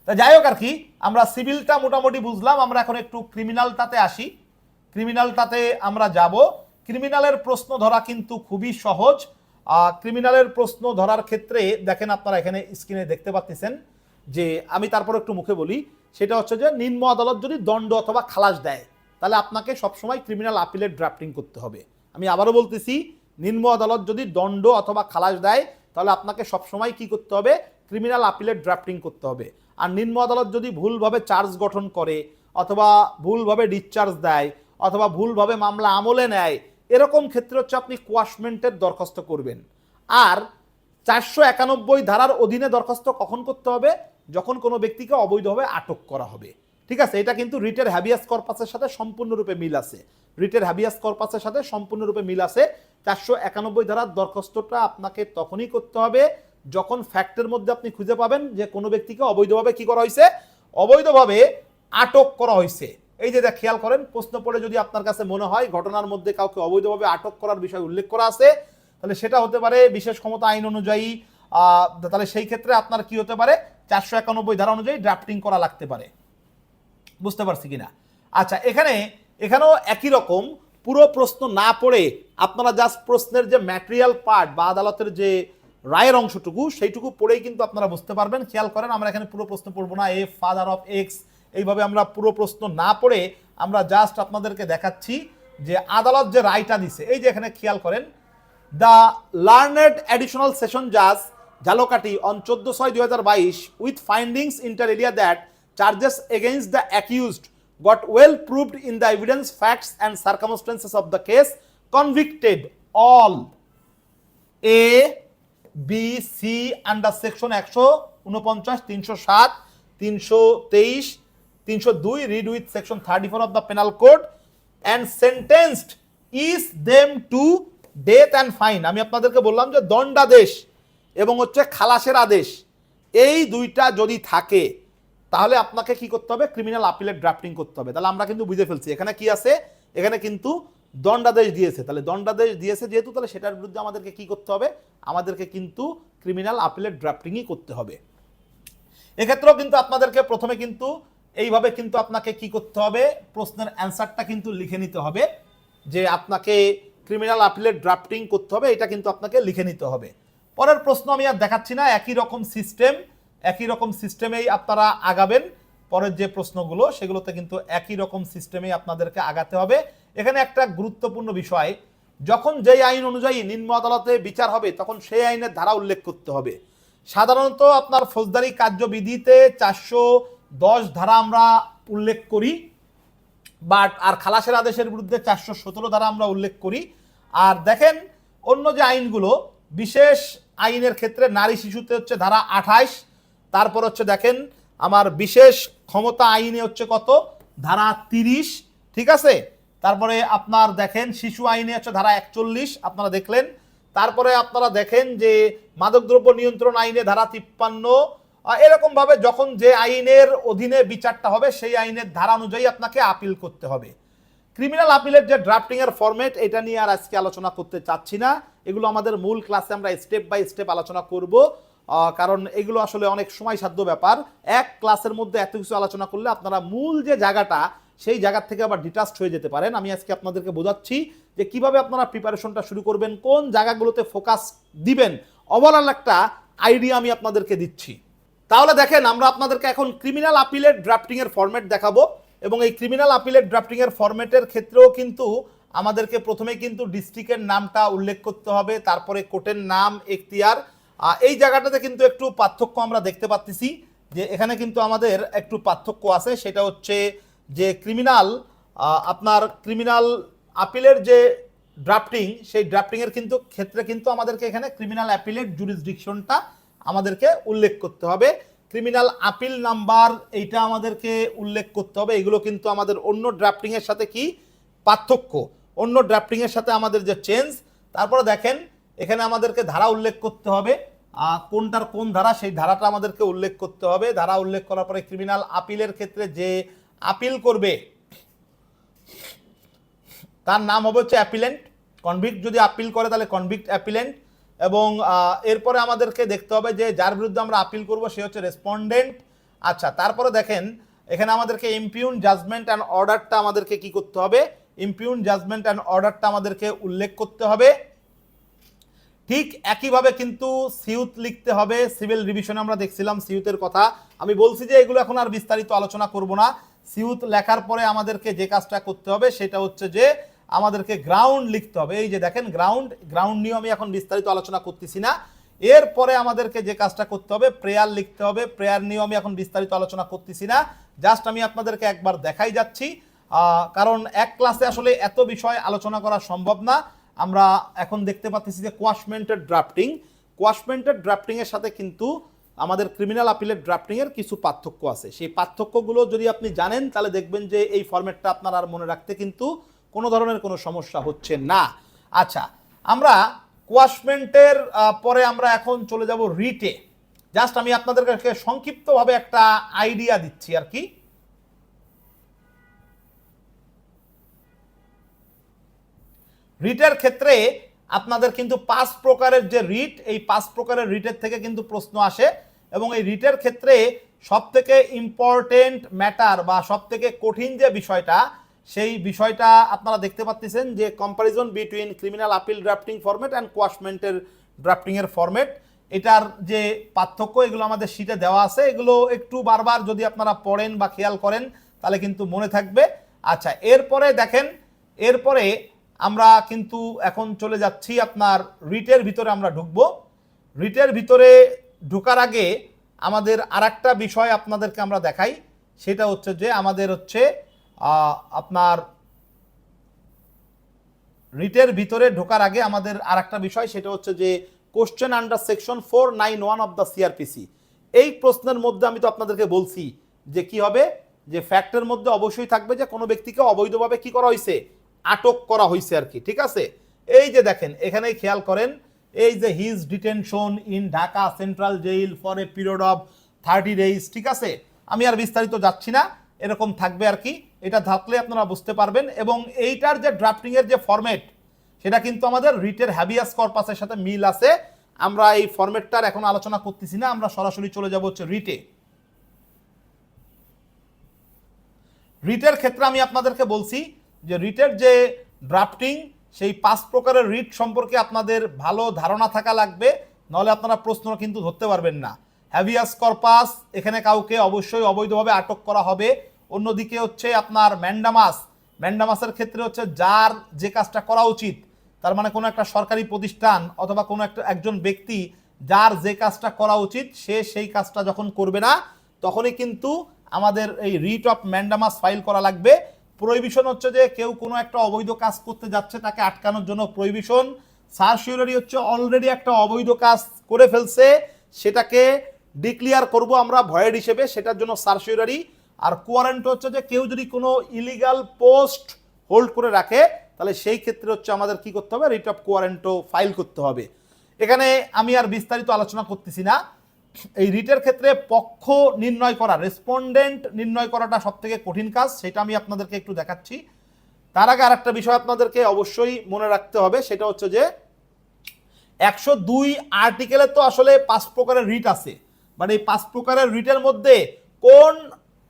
Speaker 1: তা যাই হোক আর কি, আমরা সিভিলটা মোটামুটি বুঝলাম, আমরা এখন একটু ক্রিমিনালটাতে আসি। ক্রিমিনালটাতে আমরা যাব। ক্রিমিনালের প্রশ্ন ধরা কিন্তু খুবই সহজ। ক্রিমিনালের প্রশ্ন ধরার ক্ষেত্রে দেখেন আপনারা এখানে স্ক্রিনে দেখতে পাচ্ছেন যে আমি তারপর একটু মুখে বলি, সেটা হচ্ছে যে নিম্ন আদালত যদি দণ্ড অথবা খালাস দেয় তাহলে আপনাকে সবসময় ক্রিমিনাল আপিলের ড্রাফটিং করতে হবে। আমি আবারও বলতেছি, নিম্ন আদালত যদি দণ্ড অথবা খালাস দেয় তাহলে আপনাকে সবসময় কি করতে হবে? ক্রিমিনাল আপিলের ড্রাফটিং করতে হবে। আর নিম্ন আদালত যদি ভুলভাবে চার্জ গঠন করে অথবা ভুলভাবে ডিসচার্জ দেয় অথবা ভুলভাবে মামলা আমলে নেয়, এরকম ক্ষেত্রে হচ্ছে আপনি কোয়াশমেন্টের দরখাস্ত করবেন। আর 491 ধারার অধীনে দরখাস্ত কখন করতে হবে? যখন কোনো ব্যক্তিকে অবৈধভাবে আটক করা হবে। ঠিক আছে, এটা কিন্তু রিটের হ্যাবিয়াস কর্পাসের সাথে সম্পূর্ণরূপে মিল আছে। রিটের হ্যাবিয়াস কর্পাসের সাথে সম্পূর্ণরূপে মিল আছে। 491 ধারার দরখাস্তটা আপনাকে তখনই করতে হবে যখন ফ্যাক্টের মধ্যে আপনি খুঁজে পাবেন যে কোনো ব্যক্তিকে অবৈধভাবে কি করা হয়েছে? অবৈধভাবে আটক করা হয়েছে। এই যে খেয়াল করেন, প্রশ্ন পড়ে যদি আপনার কাছে মনে হয় ঘটনার মধ্যে কাউকে অবৈধভাবে আটক করার বিষয় উল্লেখ করা আছে, তাহলে সেটা হতে পারে বিশেষ ক্ষমতা আইন অনুযায়ী। তাহলে সেই ক্ষেত্রে আপনার কি হতে পারে? 491 ধারা অনুযায়ী ড্রাফটিং করা লাগতে পারে। বুঝতে পারছি কিনা? আচ্ছা, এখানেও একই রকম পুরো প্রশ্ন না পড়ে আপনারা জাস্ট প্রশ্নের যে ম্যাটেরিয়াল পার্ট বা আদালতের যে রায়ের অংশটুকু সেইটুকু পড়েই কিন্তু আপনারা বুঝতে পারবেন। খেয়াল করেন, আমরা এখানে পুরো প্রশ্ন পড়বো না। এ ফাদার অফ এক্স, এইভাবে আমরা পুরো প্রশ্ন না পড়ে আমরা জাস্ট আপনাদেরকে দেখাচ্ছি যে আদালত যে রায়টা দিছে। এই যে এখানে খেয়াল করেন, দ্য লার্নেড অ্যাডিশনাল সেশন জাজ Jhalokathi on 14/6/2022 with findings inter alia that charges against the accused got well proved in the evidence, facts and circumstances of the case, convicted all A, B, C under section 149, 307, 323, 302 read with section 34 of the penal code and sentenced each them to death and fine। আমি আপনাদেরকে বললাম যে দণ্ডাদেশ এবং হচ্ছে খালাসের আদেশ, এই দুইটা যদি থাকে তাহলে আপনাকে কি করতে হবে? ক্রিমিনাল আপিলের ড্রাফটিং করতে হবে। তাহলে আমরা কিন্তু বুঝে ফেলছি এখানে কি আছে। এখানে কিন্তু দণ্ডাদেশ দিয়েছে, তাহলে দণ্ডাদেশ দিয়েছে যেহেতু, তাহলে সেটার বিরুদ্ধে আমাদেরকে কি করতে হবে? আমাদেরকে কিন্তু ক্রিমিনাল আপিলের ড্রাফটিংই করতে হবে। এক্ষেত্রেও কিন্তু আপনাদেরকে প্রথমে কিন্তু এইভাবে কিন্তু আপনাকে কি করতে হবে? প্রশ্নের অ্যান্সারটা কিন্তু লিখে নিতে হবে যে আপনাকে ক্রিমিনাল আপিলের ড্রাফটিং করতে হবে, এটা কিন্তু আপনাকে লিখে নিতে হবে। পরের প্রশ্ন আমি আর দেখাচ্ছি না, একই রকম সিস্টেমেই আপনারা আগাবেন। পরের যে প্রশ্নগুলো সেগুলোতে কিন্তু একই রকম সিস্টেমেই আপনাদেরকে আগাতে হবে। এখানে একটা গুরুত্বপূর্ণ বিষয়, যখন যেই আইন অনুযায়ী নিম্ন আদালতে বিচার হবে তখন সেই আইনের ধারা উল্লেখ করতে হবে। সাধারণত আপনার ফৌজদারি কার্যবিধিতে 410 ধারা আমরা উল্লেখ করি, বাট আর খালাসের আদেশের বিরুদ্ধে 417 ধারা আমরা উল্লেখ করি। আর দেখেন অন্য যে আইনগুলো, বিশেষ আইনের ক্ষেত্রে নারী শিশুতে হচ্ছে ধারা 28, তারপর হচ্ছে দেখেন আমার বিশেষ ক্ষমতা আইনে হচ্ছে কত? ধারা 30, ঠিক আছে। তারপরে আপনার দেখেন শিশু আইনে হচ্ছে ধারা 41, আপনারা দেখলেন। তারপরে আপনারা দেখেন যে মাদকদ্রব্য নিয়ন্ত্রণ আইনে ধারা 53। এরকম ভাবে যখন যে আইনের অধীনে বিচারটা হবে সেই আইনের ধারা অনুযায়ী আপনাকে আপিল করতে হবে। ক্রিমিনাল আপিলের যে ড্রাফটিং এর ফরম্যাট, এটা নিয়ে আর আজকে আলোচনা করতে চাচ্ছি না। এগুলো আমাদের মূল ক্লাসে আমরা স্টেপ বাই স্টেপ আলোচনা করব, কারণ এগুলো আসলে অনেক সময় সাধ্য ব্যাপার। এক ক্লাসের মধ্যে এত কিছু আলোচনা করলে আপনারা মূল যে জায়গাটা সেই জায়গার থেকে আবার ডিটাচড হয়ে যেতে পারেন। আমি আজকে আপনাদেরকে বোঝাচ্ছি যে কিভাবে আপনারা প্রিপারেশনটা শুরু করবেন, কোন জায়গাগুলোতে ফোকাস দিবেন, ওভারঅল একটা আইডিয়া আমি আপনাদেরকে দিচ্ছি। তাহলে দেখেন, আমরা আপনাদেরকে এখন ক্রিমিনাল আপিলের ড্রাফটিং এর ফরম্যাট দেখাবো, এবং এই ক্রিমিনাল আপিলের ড্রাফটিং এর ফরম্যাটের ক্ষেত্রেও কিন্তু আমাদেরকে প্রথমে কিন্তু ডিস্ট্রিক্টের নামটা উল্লেখ করতে হবে, তারপরে কোর্টের নাম, এখতিয়ার। এই জায়গাটাতে কিন্তু একটু পার্থক্য আমরা দেখতে পাচ্ছি যে এখানে কিন্তু আমাদের একটু পার্থক্য আছে। সেটা হচ্ছে যে ক্রিমিনাল আপনার ক্রিমিনাল আপিলের যে ড্রাফটিং, সেই ড্রাফটিংয়ের কিন্তু ক্ষেত্রে কিন্তু আমাদেরকে এখানে ক্রিমিনাল অ্যাপিলেট জুরিসডিকশনটা আমাদেরকে উল্লেখ করতে হবে, ক্রিমিনাল আপিল নাম্বার এইটা আমাদেরকে উল্লেখ করতে হবে। এগুলো কিন্তু আমাদের অন্য ড্রাফটিংয়ের সাথে কি পার্থক্য, অন্য ড্রাফটিংয়ের সাথে আমাদের যে চেঞ্জ। তারপরে দেখেন এখানে আমাদেরকে ধারা উল্লেখ করতে হবে, কোনটার কোন ধারা, সেই ধারাটা আমাদেরকে উল্লেখ করতে হবে। ধারা উল্লেখ করার পরে ক্রিমিনাল আপিলের ক্ষেত্রে যে আপিল করবে তার নাম হবে হচ্ছে অ্যাপিলেন্ট। কনভিক্ট যদি আপিল করে তাহলে কনভিক্ট অ্যাপিলেন্ট। এবং এরপরে আমাদেরকে দেখতে হবে যে যার বিরুদ্ধে আমরা আপিল করব সে হচ্ছে রেসপন্ডেন্ট। আচ্ছা, তারপরে দেখেন এখানে আমাদেরকে ইমপিউন জাজমেন্ট অ্যান্ড অর্ডারটা আমাদেরকে কি করতে হবে, ইমপিউন জাজমেন্ট অ্যান্ড অর্ডারটা আমাদেরকে উল্লেখ করতে হবে। ঠিক একইভাবে কিন্তু সিউত লিখতে হবে। সিভিল রিভিশনে আমরা দেখছিলাম সিউতের কথা, আমি বলছি যে এগুলো এখন আর বিস্তারিত আলোচনা করব না। সিউত লেখার পরে আমাদেরকে যে কাজটা করতে হবে সেটা হচ্ছে যে আমাদেরকে গ্রাউন্ড লিখতে হবে। এই যে দেখেন গ্রাউন্ড নিয়ে আমি এখন বিস্তারিত আলোচনা করতেছি না। এরপরে আমাদেরকে যে কাজটা করতে হবে প্রেয়ার লিখতে হবে। প্রেয়ার নিয়েও আমি এখন বিস্তারিত আলোচনা করতেছি না, জাস্ট আমি আপনাদেরকে একবার দেখাই যাচ্ছি, কারণ এক ক্লাসে আসলে এত বিষয় আলোচনা করা সম্ভব না। আমরা এখন দেখতে পাচ্ছি যে কোয়াশমেন্টেড ড্রাফটিং, কোয়াশমেন্টেড ড্রাফটিংয়ের সাথে কিন্তু আমাদের ক্রিমিনাল আপিলের ড্রাফটিংয়ের কিছু পার্থক্য আছে। সেই পার্থক্যগুলো যদি আপনি জানেন তাহলে দেখবেন যে এই ফরম্যাটটা আপনার আর মনে রাখতে কিন্তু কোনো ধরনের কোনো সমস্যা হচ্ছে না। আচ্ছা, আমরা কোয়াশমেন্টের পরে আমরা এখন চলে যাব রিটে। জাস্ট আমি আপনাদের কাছে সংক্ষিপ্তভাবে একটা আইডিয়া দিচ্ছি আর কি। রিটের ক্ষেত্রে আপনাদের কিন্তু 5 প্রকারের যে রিট, এই 5 প্রকারের রিটের থেকে কিন্তু প্রশ্ন আসে। এবং এই রিটের ক্ষেত্রে সবথেকে ইম্পর্টেন্ট ম্যাটার বা সবথেকে কঠিন যে বিষয়টা, সেই বিষয়টা আপনারা দেখতে পাচ্ছেন যে comparison between criminal appeal drafting format and কোয়াশমেন্টের ড্রাফটিংয়ের ফরম্যাট, এটার যে পার্থক্য এগুলো আমাদের শিটে দেওয়া আছে। এগুলো একটু বারবার যদি আপনারা পড়েন বা খেয়াল করেন তাহলে কিন্তু মনে থাকবে। আচ্ছা, এরপরে দেখেন, এরপরে আমরা কিন্তু এখন চলে যাচ্ছি আপনার রিটের ভিতরে আমরা ঢুকবো। রিটের ভিতরে ঢোকার আগে আমাদের আরেকটা বিষয় আপনাদেরকে আমরা দেখাই, সেটা হচ্ছে যে আমাদের হচ্ছে আপনার রিটের ভিতরে ঢোকার আগে আমাদের আরেকটা বিষয়, সেটা হচ্ছে যে question under section 491 of the CrPC. এই প্রশ্নের মধ্যে আমি তো আপনাদেরকে বলছি যে কি হবে, যে ফ্যাক্টের মধ্যে অবশ্যই থাকবে যে কোনো ব্যক্তিকে অবৈধভাবে কি করা হয়েছে, আটক করা হয়েছে আর কি, ঠিক আছে। এই যে দেখেন এখানেই খেয়াল করেন, এই যে his detention in Dhaka central jail for a period of 30 days, ঠিক আছে। আমি আর বিস্তারিত যাচ্ছি না, এরকম থাকবে আর কি, এটা থাকলে আপনারা বুঝতে পারবেন। এবং এইটার যে ড্রাফটিংয়ের যে ফরম্যাট সেটা কিন্তু আমাদের রিটের হ্যাবিয়াস কর্পাসের সাথে মিল আছে। আমরা এই ফরম্যাটটার এখন আলোচনা করতেছি না, আমরা সরাসরি চলে যাব হচ্ছে রিটে। রিটের ক্ষেত্রে আমি আপনাদেরকে বলছি যে রিটের যে ড্রাফটিং, সেই 5 প্রকারের রিট সম্পর্কে আপনাদের ভালো ধারণা থাকা লাগবে, নাহলে আপনারা প্রশ্ন কিন্তু ধরতে পারবেন না। হ্যাভিয়াস কর্পাস, এখানে কাউকে অবশ্যই অবৈধভাবে আটক করা হবে। অন্যদিকে হচ্ছে আপনার ম্যান্ডামাস, ম্যান্ডামাসের ক্ষেত্রে হচ্ছে যার যে কাজটা করা উচিত, তার মানে কোনো একটা সরকারি প্রতিষ্ঠান অথবা কোনো একজন ব্যক্তি যার যে কাজটা করা উচিত সে সেই কাজটা যখন করবে না তখনই কিন্তু আমাদের এই রিট অফ ম্যান্ডামাস ফাইল করা লাগবে। প্রহিবিশন হচ্ছে যে কেউ কোনো একটা অবৈধ কাজ করতে যাচ্ছে তাকে আটকানোর জন্য প্রহিবিশন। সারসিউরারি হচ্ছে অলরেডি একটা অবৈধ কাজ করে ফেলছে, সেটাকে ডিক্লিয়ার করব আমরা ভয়েড হিসেবে, সেটার জন্য সারসিউরারি। আর কোয়ারেন্ট হচ্ছে যে কেউ যদি কোনো ইলিগাল পোস্ট হোল্ড করে রাখে তাহলে সেই ক্ষেত্রে হচ্ছে আমাদের কি করতে হবে, রিট অফ কোয়ারেন্টও ফাইল করতে হবে। এখানে আমি আর বিস্তারিত আলোচনা করতেছি না। এই রিটের ক্ষেত্রে পক্ষ নির্ণয় করা, রেসপন্ডেন্ট নির্ণয় করাটা সবথেকে কঠিন কাজ, সেটা আমি আপনাদেরকে একটু দেখাচ্ছি। তার আগে আরেকটা বিষয় আপনাদেরকে অবশ্যই মনে রাখতে হবে, সেটা হচ্ছে যে 102 আর্টিকেলে তো আসলে 5 প্রকারের রিট আছে, মানে এই 5 প্রকারের রিটের মধ্যে কোন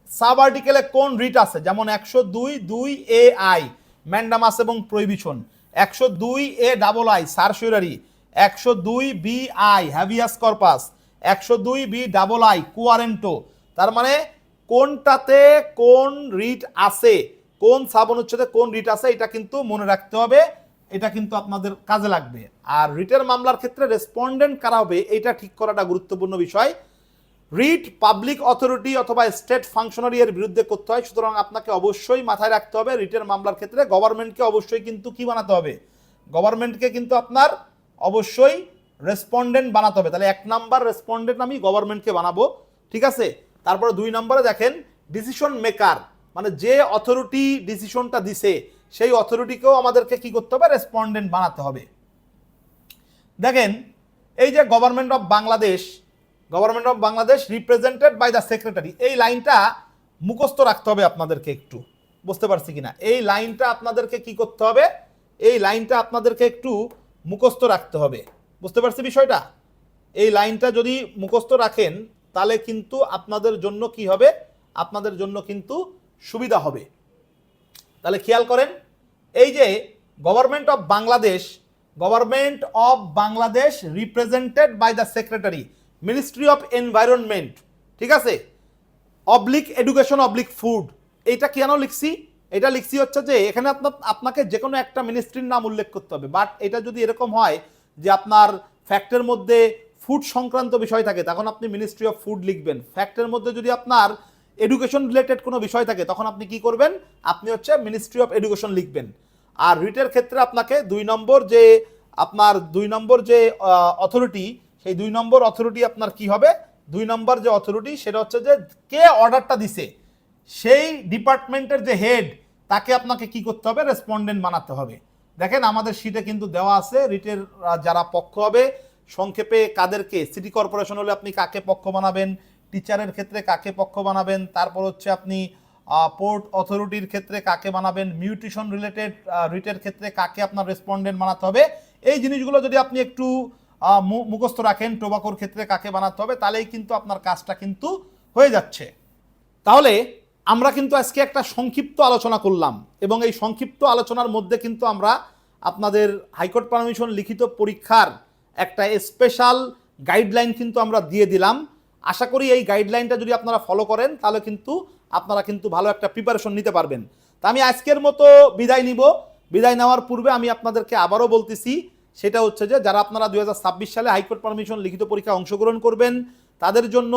Speaker 1: সাব আর্টিকেলে কোন রিট আছে, যেমন 102(2)(a)(i) ম্যান্ডামাস এবং prohibition, 102(a)(i) certiorari, 102(b)(i) habeas corpus, 102(b)(i) quo warranto. তার মানে কোনটাতে কোন রিট আছে, কোন সাব অনুচ্ছেদে কোন রিট আছে, এটা কিন্তু মনে রাখতে হবে, এটা কিন্তু আপনাদের কাজে লাগবে। আর রিটের মামলার ক্ষেত্রে রেসপন্ডেন্ট কারা হবে এটা ঠিক করাটা গুরুত্বপূর্ণ বিষয়। রিট পাবলিক অথরিটি অথবা স্টেট ফাংশনারি এর বিরুদ্ধে করতে হয়, সুতরাং আপনাকে অবশ্যই মাথায় রাখতে হবে রিটের মামলার ক্ষেত্রে গভর্নমেন্টকে অবশ্যই কিন্তু কি বানাতে হবে, গভর্নমেন্টকে কিন্তু আপনার অবশ্যই রেসপন্ডেন্ট বানাতে হবে। তাহলে 1 নাম্বার রেসপন্ডেন্ট আমি গভর্নমেন্টকে বানাবো, ঠিক আছে। তারপরে 2 নম্বরে দেখেন ডিসিশন মেকার, মানে যে অথরিটি ডিসিশনটা দিছে সেই অথরিটিকেও আমাদেরকে কি করতে হবে, রেসপন্ডেন্ট বানাতে হবে। দেখেন এই যে government of Bangladesh represented by the secretary, এই লাইনটা মুখস্থ রাখতে হবে আপনাদেরকে, একটু বুঝতে পারছি কিনা, এই লাইনটা আপনাদেরকে কি করতে হবে, এই লাইনটা আপনাদেরকে একটু মুখস্থ রাখতে হবে, বুঝতে পারছি বিষয়টা। এই লাইনটা যদি মুখস্থ রাখেন তাহলে কিন্তু আপনাদের জন্য কি হবে, আপনাদের জন্য কিন্তু সুবিধা হবে। তাহলে খেয়াল করেন, এই যে government of Bangladesh represented by the secretary, ministry of environment, ঠিক আছে, অবলিক এডুকেশন অবলিক ফুড। এইটা কেন লিখছি, এটা লিখছি হচ্ছে যে এখানে আপনাকে যে কোনো একটা মিনিস্ট্রির নাম উল্লেখ করতে হবে, বাট এটা যদি এরকম হয় যে আপনার ফ্যাক্টের মধ্যে ফুড সংক্রান্ত বিষয় থাকে তখন আপনি মিনিস্ট্রি অফ ফুড লিখবেন। ফ্যাক্টের মধ্যে যদি আপনার এডুকেশন রিলেটেড কোনো বিষয় থাকে তখন আপনি কি করবেন, আপনি হচ্ছে মিনিস্ট্রি অফ এডুকেশন লিখবেন। আর রিটের ক্ষেত্রে আপনাকে 2 নম্বর যে অথরিটি, সেই 2 নম্বর অথরিটি আপনার কি হবে, 2 নম্বর যে অথরিটি সেটা হচ্ছে যে কে অর্ডারটা দিছে সেই ডিপার্টমেন্টের যে হেড তাকে আপনাকে কি করতে হবে, রেসপন্ডেন্ট বানাতে হবে। দেখেন আমাদের শীটে কিন্তু দেওয়া আছে রিটের যারা পক্ষ হবে সংক্ষেপে কাদেরকে, সিটি কর্পোরেশন হলে আপনি কাকে পক্ষ বানাবেন, টিচারের ক্ষেত্রে কাকে পক্ষ বানাবেন, তারপর হচ্ছে আপনি পোর্ট অথরিটির ক্ষেত্রে কাকে বানাবেন, মিউটেশন রিলেটেড রিটের ক্ষেত্রে কাকে আপনার রেসপন্ডেন্ট বানাতে হবে। এই জিনিসগুলো যদি আপনি একটু মুখস্থ রাখেন, টোবাকোর ক্ষেত্রে কাকে বানাতে হবে, তাহলেই কিন্তু আপনার কাজটা কিন্তু হয়ে যাচ্ছে। তাহলে আমরা কিন্তু আজকে একটা সংক্ষিপ্ত আলোচনা করলাম এবং এই সংক্ষিপ্ত আলোচনার মধ্যে কিন্তু আমরা আপনাদের হাইকোর্ট পারমিশন লিখিত পরীক্ষার একটা স্পেশাল গাইডলাইন কিন্তু আমরা দিয়ে দিলাম। আশা করি এই গাইডলাইনটা যদি আপনারা ফলো করেন তাহলে কিন্তু আপনারা কিন্তু ভালো একটা প্রিপারেশন নিতে পারবেন। তা আমি আজকের মতো বিদায় নিব। বিদায় নেওয়ার পূর্বে আমি আপনাদেরকে আবারও বলতেছি, সেটা হচ্ছে যে যারা আপনারা 2026 সালে হাইকোর্ট পারমিশন লিখিত পরীক্ষায় অংশগ্রহণ করবেন তাদের জন্য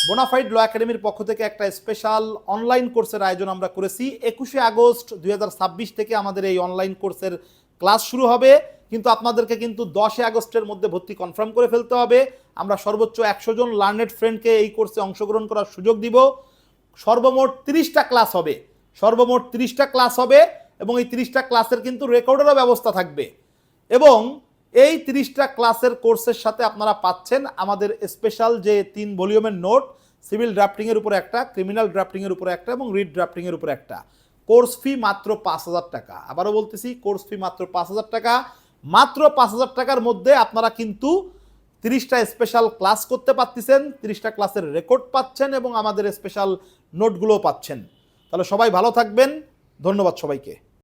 Speaker 1: বোনাফাইড ল একাডেমির পক্ষ থেকে একটা স্পেশাল অনলাইন কোর্সের আয়োজন আমরা করেছি। 21শে আগস্ট 2026 থেকে আমাদের এই অনলাইন কোর্সের ক্লাস শুরু হবে, কিন্তু আপনাদেরকে কিন্তু 10 আগস্টের মধ্যে ভর্তি কনফার্ম করে ফেলতে হবে। আমরা সর্বোচ্চ 100 জন লার্নেড ফ্রেন্ডকে এই কোর্সে অংশগ্রহণ করার সুযোগ দিব। সর্বমোট 30টা ক্লাস হবে এবং এই 30টা ক্লাসের কিন্তু রেকর্ডেরও ব্যবস্থা থাকবে এবং এই 30টা ক্লাসের কোর্সের সাথে আপনারা পাচ্ছেন আমাদের স্পেশাল যে 3 ভলিউমের নোট, সিভিল ড্রাফটিংয়ের উপরে একটা, ক্রিমিনাল ড্রাফটিংয়ের উপরে একটা এবং রিট ড্রাফটিংয়ের উপরে একটা। কোর্স ফি মাত্র 5,000 টাকা। আবারও বলতেছি, কোর্স ফি মাত্র 5,000 টাকা। মাত্র 5,000 টাকার মধ্যে আপনারা কিন্তু 30টা স্পেশাল ক্লাস করতে পারতেছেন, 30টা ক্লাসের রেকর্ড পাচ্ছেন এবং আমাদের স্পেশাল নোটগুলোও পাচ্ছেন। তাহলে সবাই ভালো থাকবেন, ধন্যবাদ সবাইকে।